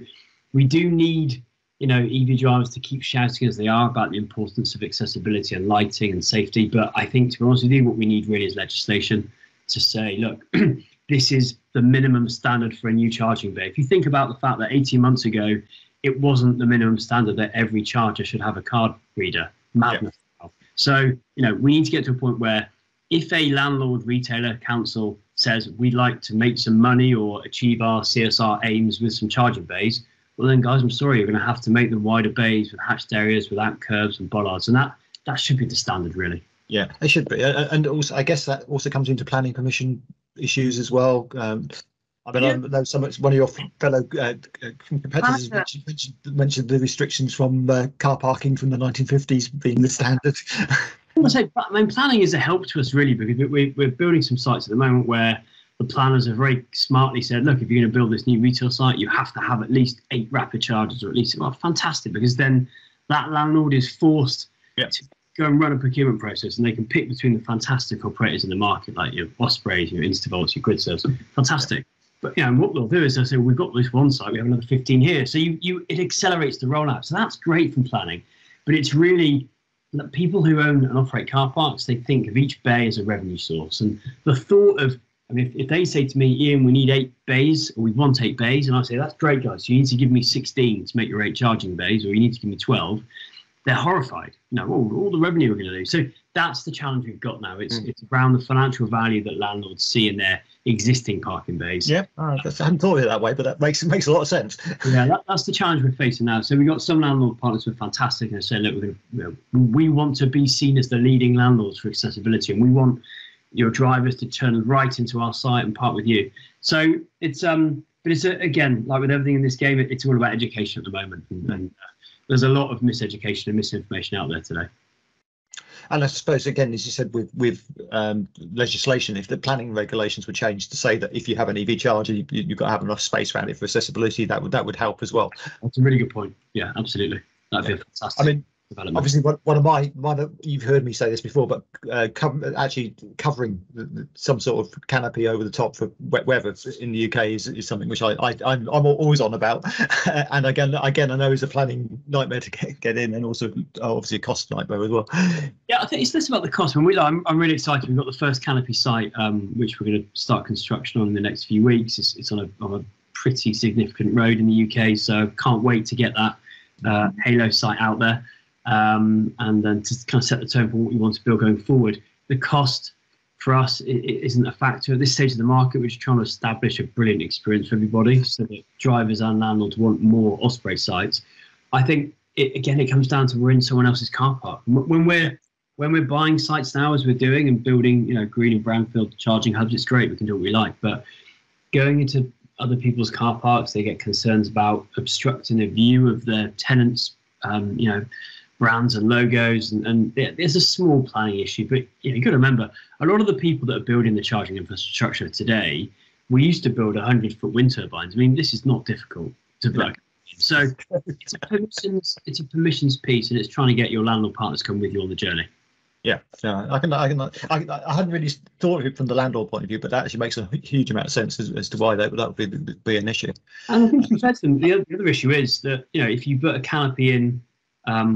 we do need EV drivers to keep shouting as they are about the importance of accessibility and lighting and safety. But I think, to be honest with you, what we need really is legislation to say, look, this is the minimum standard for a new charging bay. If you think about the fact that 18 months ago, it wasn't the minimum standard that every charger should have a card reader. Madness. Yeah. So, we need to get to a point where if a landlord, retailer, council says we'd like to make some money or achieve our CSR aims with some charging bays, well then, guys, I'm sorry, you're going to have to make them wider bays with hatched areas, without curbs and bollards, and that should be the standard, really. Yeah, it should be, and also I guess that also comes into planning permission issues as well. I know one of your fellow competitors mentioned the restrictions from car parking from the 1950s being the standard. I would say, planning is a help to us, really, because we're building some sites at the moment where the planners have very smartly said, look, if you're going to build this new retail site, you have to have at least 8 rapid chargers, or at least, well, fantastic, because then that landlord is forced to go and run a procurement process, and they can pick between the fantastic operators in the market, like your Ospreys, your Instavolts, your GridServes. Fantastic. But what they'll do is they'll say, well, we've got this one site, we have another 15 here. So it accelerates the rollout. So that's great from planning. But it's really that people who own and operate car parks, they think of each bay as a revenue source. And the thought of, if they say to me, Ian, we need 8 bays, or we want 8 bays, and I say, that's great, guys. You need to give me 16 to make your 8 charging bays, or you need to give me 12. They're horrified. All the revenue we're going to do. So that's the challenge we've got now. It's around the financial value that landlords see in their existing parking bays. Yeah, I hadn't thought of it that way, but that makes a lot of sense. Yeah, that's the challenge we're facing now. So we've got some landlord partners who are fantastic, and they're saying, look, we want to be seen as the leading landlords for accessibility, and we want your drivers to turn right into our site and park with you. So it's but it's again, like with everything in this game, it's all about education at the moment, and there's a lot of miseducation and misinformation out there today. And I suppose, again, as you said, with legislation, if the planning regulations were changed to say that if you have an EV charger, you've got to have enough space around it for accessibility, that would help as well. That's a really good point. Yeah, absolutely. That'd be fantastic. Obviously, one of my you've heard me say this before, but actually covering some sort of canopy over the top for wet weather in the UK is something which I'm always on about. And again, I know it's a planning nightmare to get in, and also obviously a cost nightmare as well. Yeah, I think it's less about the cost. I'm really excited. We've got the first canopy site, which we're going to start construction on in the next few weeks. It's on a pretty significant road in the UK, so can't wait to get that Halo site out there. And then to kind of set the tone for what we want to build going forward. The cost for us isn't a factor at this stage of the market. We're just trying to establish a brilliant experience for everybody, so that drivers and landlords want more Osprey sites. I think it comes down to we're in someone else's car park. When we're buying sites now, as we're doing, and building green and brownfield charging hubs, it's great. We can do what we like, but going into other people's car parks, they get concerns about obstructing the view of their tenants. Brands and logos, and there's a small planning issue, but you've got to remember, a lot of the people that are building the charging infrastructure today, we used to build 100-foot wind turbines. This is not difficult to plug. So it's a permissions piece, and it's trying to get your landlord partners to come with you on the journey. Yeah, I hadn't really thought of it from the landlord point of view, but that actually makes a huge amount of sense as to why that would be an issue. And I think you said to them, the other issue is that if you put a canopy in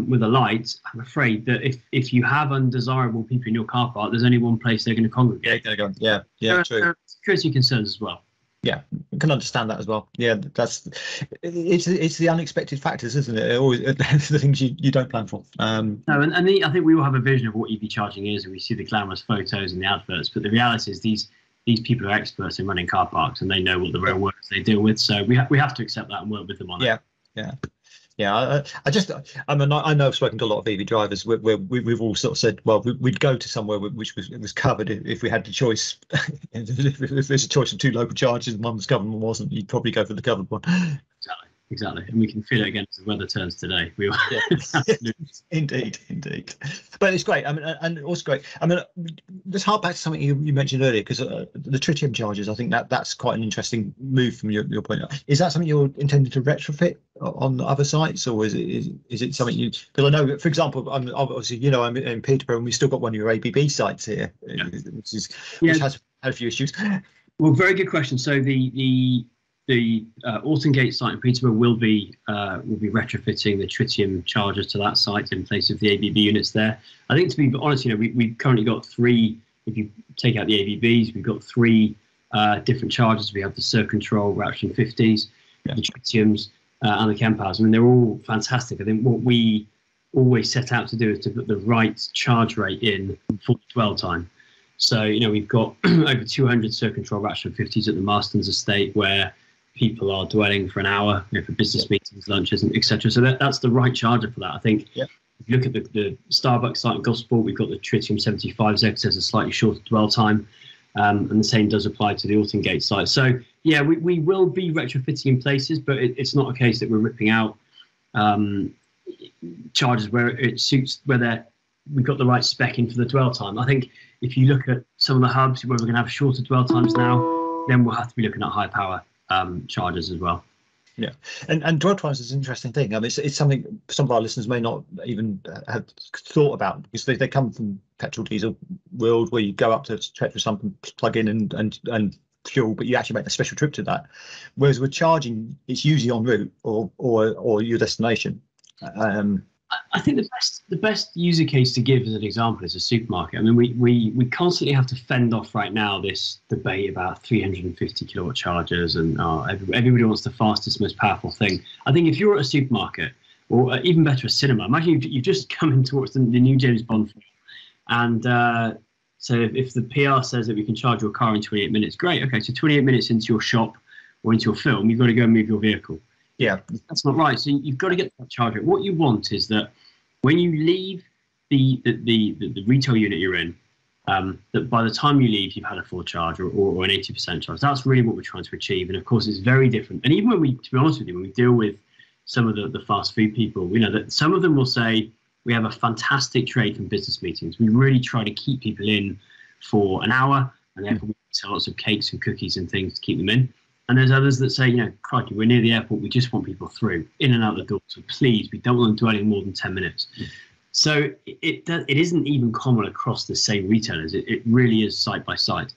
with a light, I'm afraid that if you have undesirable people in your car park, there's only one place they're going to congregate. Yeah, true. Security concerns as well. Yeah, I can understand that as well. Yeah, it's the unexpected factors, isn't it? Always the things you don't plan for. No, and I think we all have a vision of what EV charging is, and we see the glamorous photos and the adverts. But the reality is these people are experts in running car parks, and they know what the real work they deal with. So we have to accept that and work with them on it. Yeah, I know I've spoken to a lot of EV drivers where we've all sort of said, well, we'd go to somewhere which was covered if we had the choice. If there's a choice of 2 local charges and one was covered and one wasn't, you'd probably go for the covered one. Exactly. And we can feel it again as the weather turns today. Indeed. But it's great. And also great. Let's hark back to something you mentioned earlier, because the tritium chargers, I think that's quite an interesting move from your point. Is that something you're intending to retrofit on other sites, or is it something you? Because I know, for example, I'm in Peterborough, and we've still got one of your ABB sites here, which has had a few issues. Well, very good question. So the the Alton site in Peterborough will be retrofitting the tritium chargers to that site in place of the ABB units there. I think, to be honest, we've currently got 3. If you take out the ABBs, we've got 3 different chargers. We have the Circontrol Raption 50s, the tritiums, and the Kempowers. I mean, they're all fantastic. I think what we always set out to do is to put the right charge rate in for dwell time. So, we've got over 200 Circontrol Raption 50s at the Marston's estate, where people are dwelling for an hour, for business meetings, lunches, etc. So that's the right charger for that. I think if you look at the Starbucks site in Gosport, we've got the Tritium 75Z, because there's a slightly shorter dwell time, and the same does apply to the Alton site. So yeah, we will be retrofitting in places, but it's not a case that we're ripping out chargers where it suits, where we've got the right spec in for the dwell time. I think if you look at some of the hubs where we're going to have shorter dwell times now, then we'll have to be looking at high power chargers as well. Yeah, and dwell times is an interesting thing. I mean, it's something some of our listeners may not even have thought about, because they come from petrol diesel world, where you go up to petrol sump and plug in and fuel, but you actually make a special trip to that. Whereas with charging, it's usually en route or your destination. I think the best user case to give as an example is a supermarket. I mean, we constantly have to fend off right now this debate about 350 kilowatt chargers, and everybody wants the fastest, most powerful thing. I think if you're at a supermarket, or even better, a cinema, imagine you've just come in to watch the new James Bond film, and so if the PR says that we can charge your car in 28 minutes, great. Okay, so 28 minutes into your shop or into your film, you've got to go and move your vehicle. Yeah, that's not right. So you've got to get that charge rate. What you want is that when you leave the retail unit you're in, that by the time you leave, you've had a full charge or an 80% charge. That's really what we're trying to achieve. And of course, it's very different. And even when to be honest with you, when we deal with some of the fast food people, we know that some of them will say, we have a fantastic trade from business meetings. We really try to keep people in for an hour, and therefore we sell lots of cakes and cookies and things to keep them in. And there's others that say, crikey, we're near the airport, we just want people through, in and out the door. So please, we don't want them dwelling more than 10 minutes. So it isn't even common across the same retailers. It really is site by site.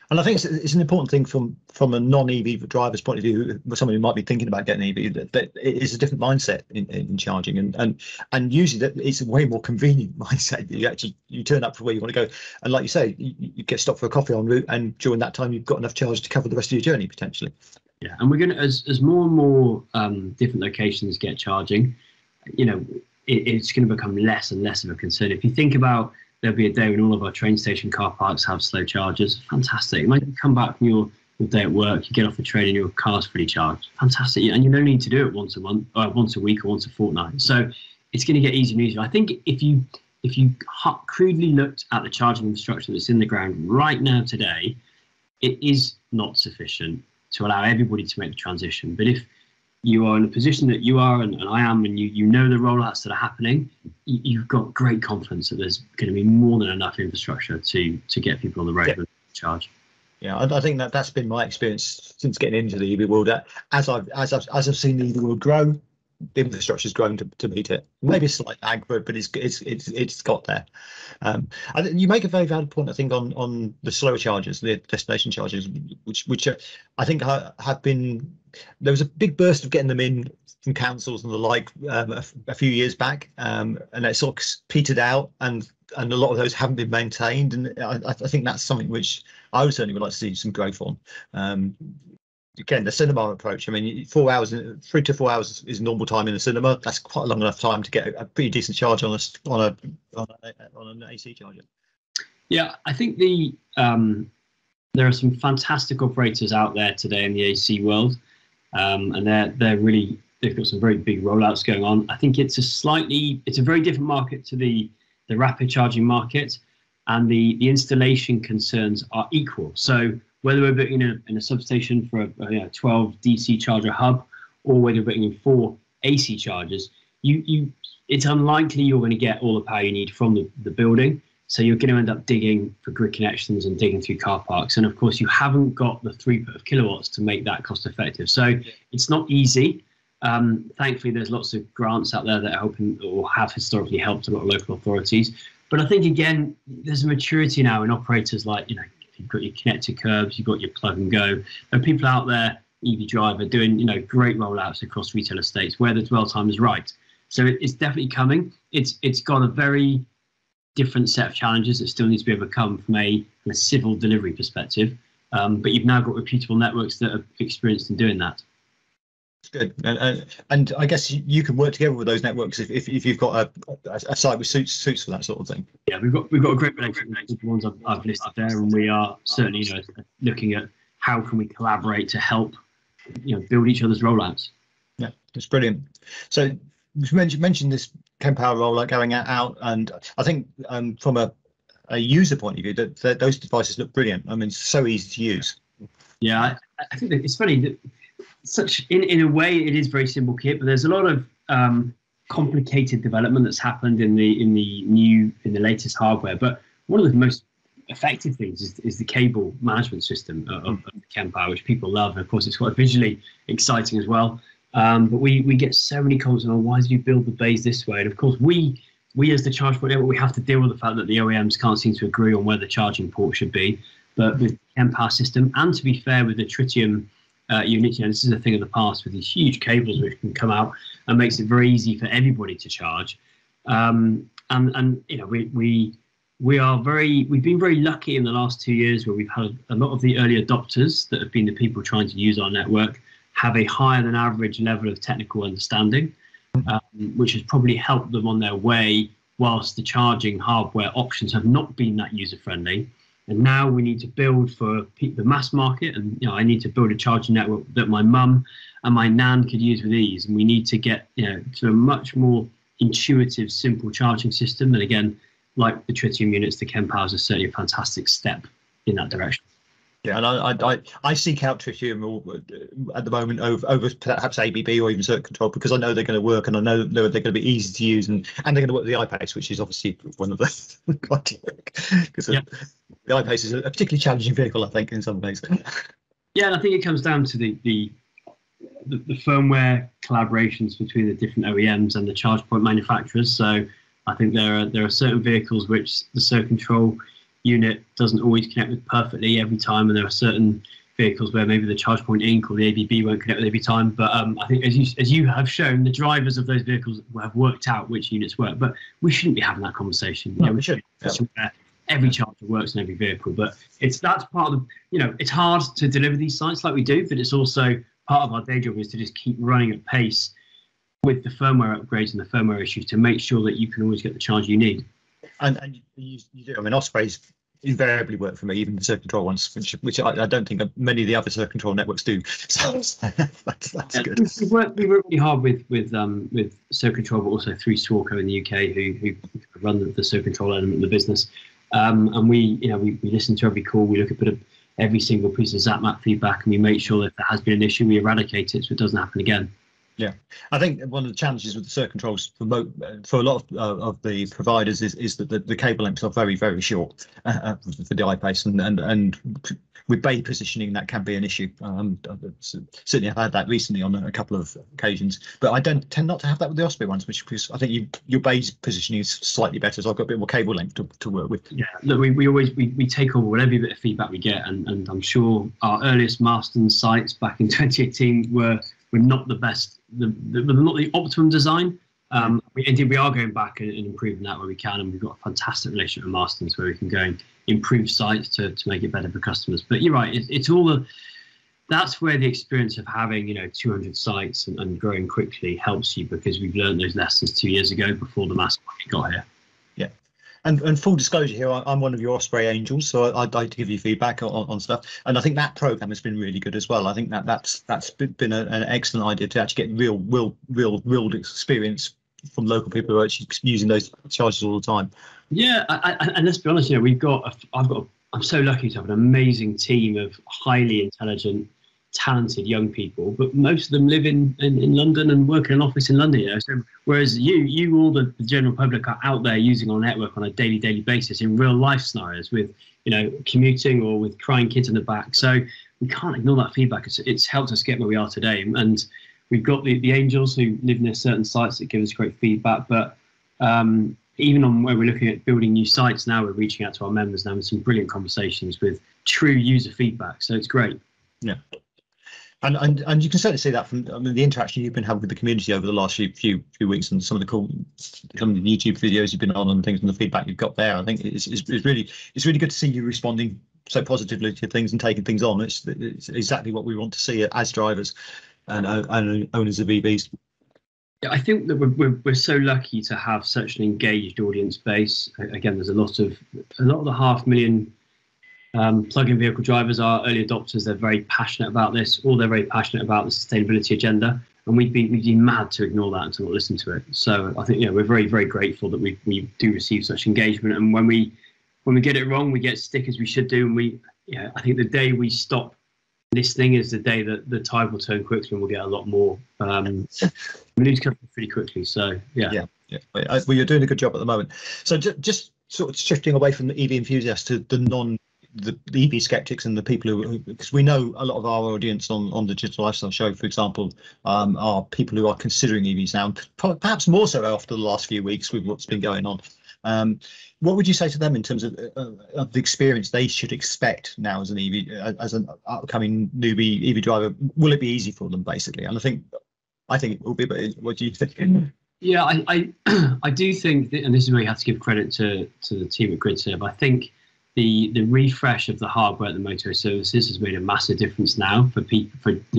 And I think it's an important thing from a non-EV driver's point of view, someone who might be thinking about getting EV, that it is a different mindset in charging, and usually that it's a way more convenient mindset. You turn up for where you want to go, and like you say, you get stopped for a coffee en route, and during that time you've got enough charge to cover the rest of your journey potentially. Yeah, and we're going to, as more and more different locations get charging, it's going to become less and less of a concern. If you think about, there'll be a day when all of our train station car parks have slow chargers. Fantastic. Like, you come back from your day at work, you get off the train and your car's fully charged. Fantastic. And you don't need to do it once a month, or once a week, or once a fortnight. So it's going to get easier and easier. I think if you crudely looked at the charging infrastructure that's in the ground right now today, it is not sufficient to allow everybody to make the transition. But if you are in a position that you are, and I am, and you know the rollouts that are happening, you've got great confidence that there's going to be more than enough infrastructure to get people on the road with charge. Yeah, I think that's been my experience since getting into the EV world. As I've seen the EV world grow, the infrastructure's grown to meet it. Maybe a slight lag, but it's got there. You make a very valid point, I think, on the slower chargers, the destination chargers, which I think have been. There was a big burst of getting them in from councils and the like a few years back, and it sort of petered out, and a lot of those haven't been maintained. And I think that's something which I certainly would like to see some growth on. Again, the cinema approach. I mean, 3 to 4 hours is normal time in the cinema. That's quite a long enough time to get a pretty decent charge on an AC charger. Yeah, I think there are some fantastic operators out there today in the AC world, and they've got some very big rollouts going on. I think it's a very different market to the rapid charging market, and the installation concerns are equal. So whether we're putting in a substation for a 12 DC charger hub, or whether we're putting in 4 AC chargers, it's unlikely you're going to get all the power you need from the building. So you're going to end up digging for grid connections and digging through car parks. And of course, you haven't got the throughput of kilowatts to make that cost effective. So it's not easy. Thankfully, there's lots of grants out there that are helping, or have historically helped a lot of local authorities. But I think, again, there's a maturity now in operators like, you've got your connected curbs, you've got your plug and go. There are people out there, EV Driver, doing great rollouts across retail estates where the dwell time is right. So it's definitely coming. It's got a very different set of challenges that still need to be overcome from a civil delivery perspective. But you've now got reputable networks that are experienced in doing that. It's good, and I guess you can work together with those networks if you've got a site with suits for that sort of thing. Yeah, we've got a great relationship with the ones I've listed there, and we are certainly looking at how can we collaborate to help build each other's rollouts. Yeah, it's brilliant. So you mentioned this Kempower rollout going out, and I think from a user point of view, that those devices look brilliant. I mean, it's so easy to use. Yeah, I think that it's funny that in a way it is very simple kit, but there's a lot of complicated development that's happened in the latest hardware. But one of the most effective things is the cable management system of Kempower, which people love, and of course it's quite visually exciting as well. But we get so many comments on why did you build the bays this way, and of course we as the charge point network, we have to deal with the fact that the OEMs can't seem to agree on where the charging port should be. But with the Kempower system, and to be fair with the tritium unit, this is a thing of the past with these huge cables which can come out and makes it very easy for everybody to charge. We've been very lucky in the last 2 years where we've had a lot of the early adopters that have been the people trying to use our network have a higher than average level of technical understanding, which has probably helped them on their way whilst the charging hardware options have not been that user friendly. And now we need to build for the mass market, and I need to build a charging network that my mum and my nan could use with ease. And we need to get to a much more intuitive, simple charging system. And again, like the tritium units, the Kempowers are certainly a fantastic step in that direction. Yeah, and I seek out tritium at the moment over perhaps ABB or even circuit control, because I know they're going to work, and I know they're going to be easy to use, and they're going to work with the iPace, which is obviously one of the criteria, because the iPace is a particularly challenging vehicle, I think, in some ways. Yeah, and I think it comes down to the firmware collaborations between the different OEMs and the charge point manufacturers. So I think there are certain vehicles which the circuit control unit doesn't always connect with perfectly every time, and there are certain vehicles where maybe the charge point Inc or the ABB won't connect with every time. But I think as you have shown, the drivers of those vehicles have worked out which units work. But we shouldn't be having that conversation. No, we should. Every charger works in every vehicle, but that's part of it's hard to deliver these sites like we do, but it's also part of our day job is to just keep running at pace with the firmware upgrades and the firmware issues to make sure that you can always get the charger you need. And you do. I mean, Ospreys invariably work for me, even the circuit control ones, which I don't think many of the other circuit control networks do. So that's good. We work really hard with circuit control, but also through Swarco in the UK, who run the circuit control element of the business. And we listen to every call. We look at every single piece of ZapMap feedback, and we make sure that if there has been an issue, we eradicate it so it doesn't happen again. Yeah, I think one of the challenges with the circuit controls for a lot of the providers is that the cable lengths are very, very short for the iPace, and with bay positioning that can be an issue. Certainly I've had that recently on a couple of occasions, but I tend not to have that with the Osprey ones, because I think your bay positioning is slightly better, so I've got a bit more cable length to work with. Yeah, look, we always take on whatever bit of feedback we get, and I'm sure our earliest Marston sites back in 2018 were not the best, not the optimum design. Indeed, we are going back and improving that where we can, and we've got a fantastic relationship with Marston's where we can go and improve sites to make it better for customers. But you're right, it's all that's where the experience of having 200 sites and growing quickly helps you, because we've learned those lessons 2 years ago before the mass market got here. Yeah. And full disclosure here, I'm one of your Osprey angels, so I'd like to give you feedback on stuff. And I think that program has been really good as well. I think that's been an excellent idea to actually get real experience from local people who are actually using those chargers all the time. Yeah, and let's be honest, I'm so lucky to have an amazing team of highly intelligent, talented young people, but most of them live in London and work in an office in London. So whereas you all the general public are out there using our network on a daily basis in real life scenarios with commuting or with crying kids in the back. So we can't ignore that feedback. It's helped us get where we are today, and we've got the angels who live near certain sites that give us great feedback. But even on where we're looking at building new sites now, we're reaching out to our members now with some brilliant conversations with true user feedback. So it's great. Yeah. And you can certainly see that from the interaction you've been having with the community over the last few weeks, and some of the YouTube videos you've been on and things, and the feedback you've got there. I think it's really good to see you responding so positively to things and taking things on. It's exactly what we want to see as drivers and owners of EVs. Yeah, I think that we're so lucky to have such an engaged audience base. Again, there's a lot of the 500,000 plug-in vehicle drivers are early adopters. They're very passionate about this, or they're very passionate about the sustainability agenda, and we'd be mad to ignore that and to not listen to it. So I think we're very, very grateful that we do receive such engagement, and when we get it wrong, we get stickers we should do, and I think the day we stop listening is the day that the tide will turn quickly, and we'll get a lot more. We lose customers pretty quickly. So yeah. Well, you're doing a good job at the moment. So just sort of shifting away from the EV enthusiasts to the EV skeptics and the people who, because we know a lot of our audience on the Digital Lifestyle Show, for example, are people who are considering EVs now, perhaps more so after the last few weeks with what's been going on. What would you say to them in terms of the experience they should expect now as an EV, as an upcoming newbie EV driver? Will it be easy for them, basically? And I think it will be, but what do you think? Yeah, I do think that, and this is where you have to give credit to the team at GridServe. I think the refresh of the hardware at the Moto services has made a massive difference now for the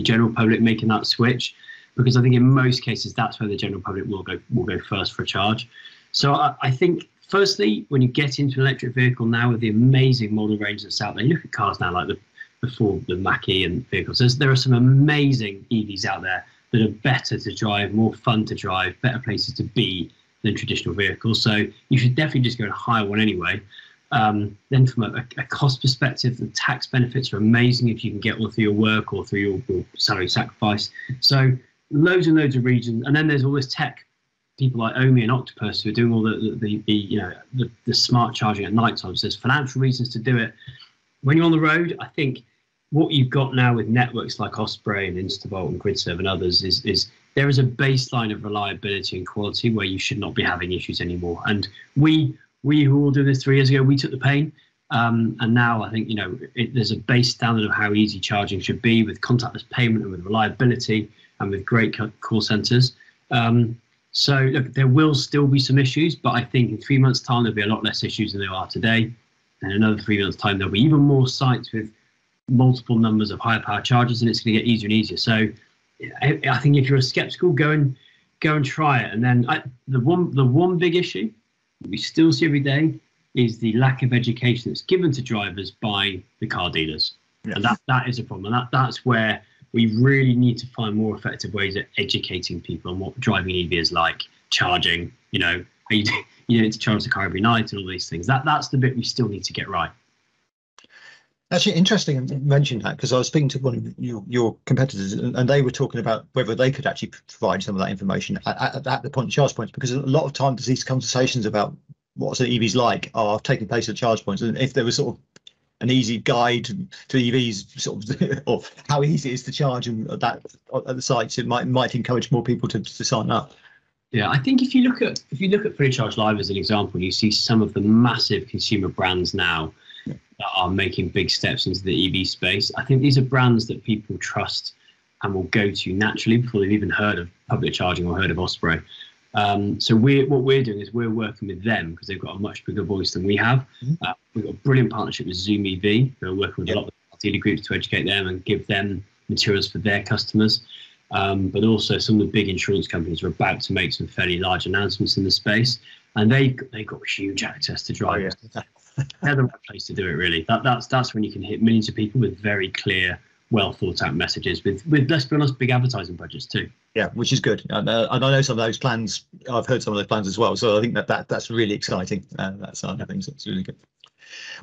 general public making that switch, because I think in most cases that's where the general public will go first for a charge. So I think firstly, when you get into an electric vehicle now with the amazing model range that's out there, you look at cars now like the Mach-E and vehicles. There are some amazing EVs out there that are better to drive, more fun to drive, better places to be than traditional vehicles. So you should definitely just go and hire one anyway. Then from a cost perspective, the tax benefits are amazing if you can get one through your work or through your salary sacrifice. So loads and loads of regions. And then there's all this tech, people like Omi and Octopus who are doing all the smart charging at night time. So there's financial reasons to do it. When you're on the road, I think what you've got now with networks like Osprey and Instavolt and GridServe and others is there is a baseline of reliability and quality where you should not be having issues anymore. And we who all did this 3 years ago, we took the pain. And now I think, there's a base standard of how easy charging should be with contactless payment and with reliability and with great call centers. So look, there will still be some issues, but I think in 3 months' time, there'll be a lot less issues than there are today. And in another 3 months' time, there'll be even more sites with multiple numbers of higher power chargers, and it's going to get easier and easier. So I think if you're skeptical, go and try it. And then the one big issue we still see every day is the lack of education that's given to drivers by the car dealers. Yes. And that is a problem. And that's where we really need to find more effective ways of educating people on what driving EV is like, charging, how you need to charge the car every night and all these things. That's the bit we still need to get right. Actually, interesting you mentioned that, because I was speaking to one of your competitors, and they were talking about whether they could actually provide some of that information at the point of charge points, because a lot of times these conversations about what's an EV's like are taking place at charge points, and if there was sort of an easy guide to EVs, sort of, or how easy it is to charge and that at the sites, it might encourage more people to sign up. Yeah, I think if you look at Fully Charged Live as an example, you see some of the massive consumer brands now that are making big steps into the EV space. I think these are brands that people trust and will go to naturally before they've even heard of public charging or heard of Osprey. So what we're doing is we're working with them because they've got a much bigger voice than we have. We've got a brilliant partnership with Zoom EV. We're working with a lot of dealer groups to educate them and give them materials for their customers. But also some of the big insurance companies are about to make some fairly large announcements in the space, and they've got huge access to drivers. Oh, yeah. They're the right place to do it, really. That's when you can hit millions of people with very clear, well thought out messages with let's be honest, big advertising budgets too. Yeah, which is good. And I know some of those plans. I've heard some of those plans as well. So I think that's really exciting. That side of things, it's really good.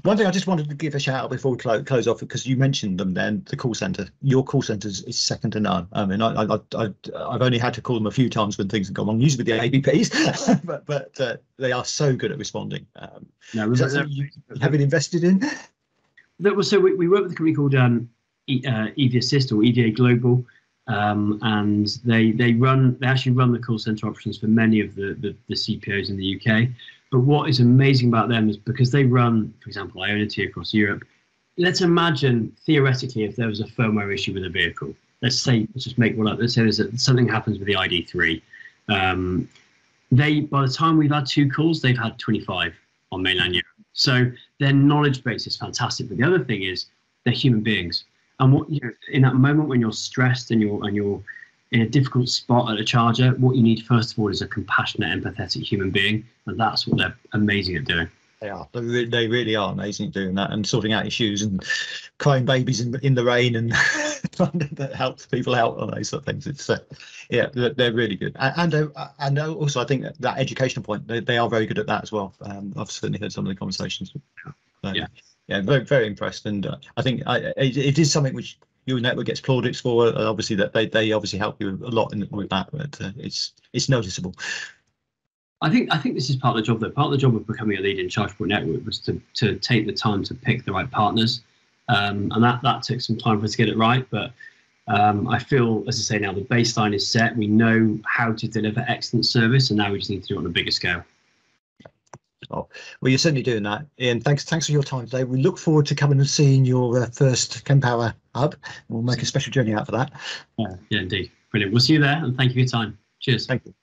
One thing I just wanted to give a shout out before we close off, because you mentioned them then, the call centre. Your call centre is second to none. I mean, I've only had to call them a few times when things have gone wrong, usually with the ABPs, but they are so good at responding. Is that something you haven't invested in? So we work with a company called EV Assist or EVA Global, and they actually run the call centre options for many of the CPOs in the UK. But what is amazing about them is because they run, for example, Ionity across Europe, let's imagine theoretically if there was a firmware issue with a vehicle. Let's just make one up. Let's say something happens with the ID3. By the time we've had 2 calls, they've had 25 on mainland Europe. So their knowledge base is fantastic. But the other thing is they're human beings. And what in that moment when you're stressed and you're in a difficult spot at a charger, what you need first of all is a compassionate, empathetic human being, and that's what they're amazing at doing. They are. They really are amazing at doing that and sorting out issues and crying babies in the rain and trying to help people out on those sort of things. It's they're really good. And also I think that educational point, they are very good at that as well. I've certainly heard some of the conversations. So, yeah, very, very impressed. And I think it is something which your network gets plaudits for. Obviously, that they obviously help you a lot with that, but it's noticeable. I think this is part of the job. Though part of the job of becoming a leader in charge point network was to take the time to pick the right partners, and that took some time for us to get it right. But I feel, as I say now, the baseline is set. We know how to deliver excellent service, and now we just need to do it on a bigger scale. Oh, well, you're certainly doing that, Ian. Thanks for your time today. We look forward to coming and seeing your first Kempower hub. We'll make a special journey out for that. Yeah, indeed. Brilliant. We'll see you there, and thank you for your time. Cheers. Thank you.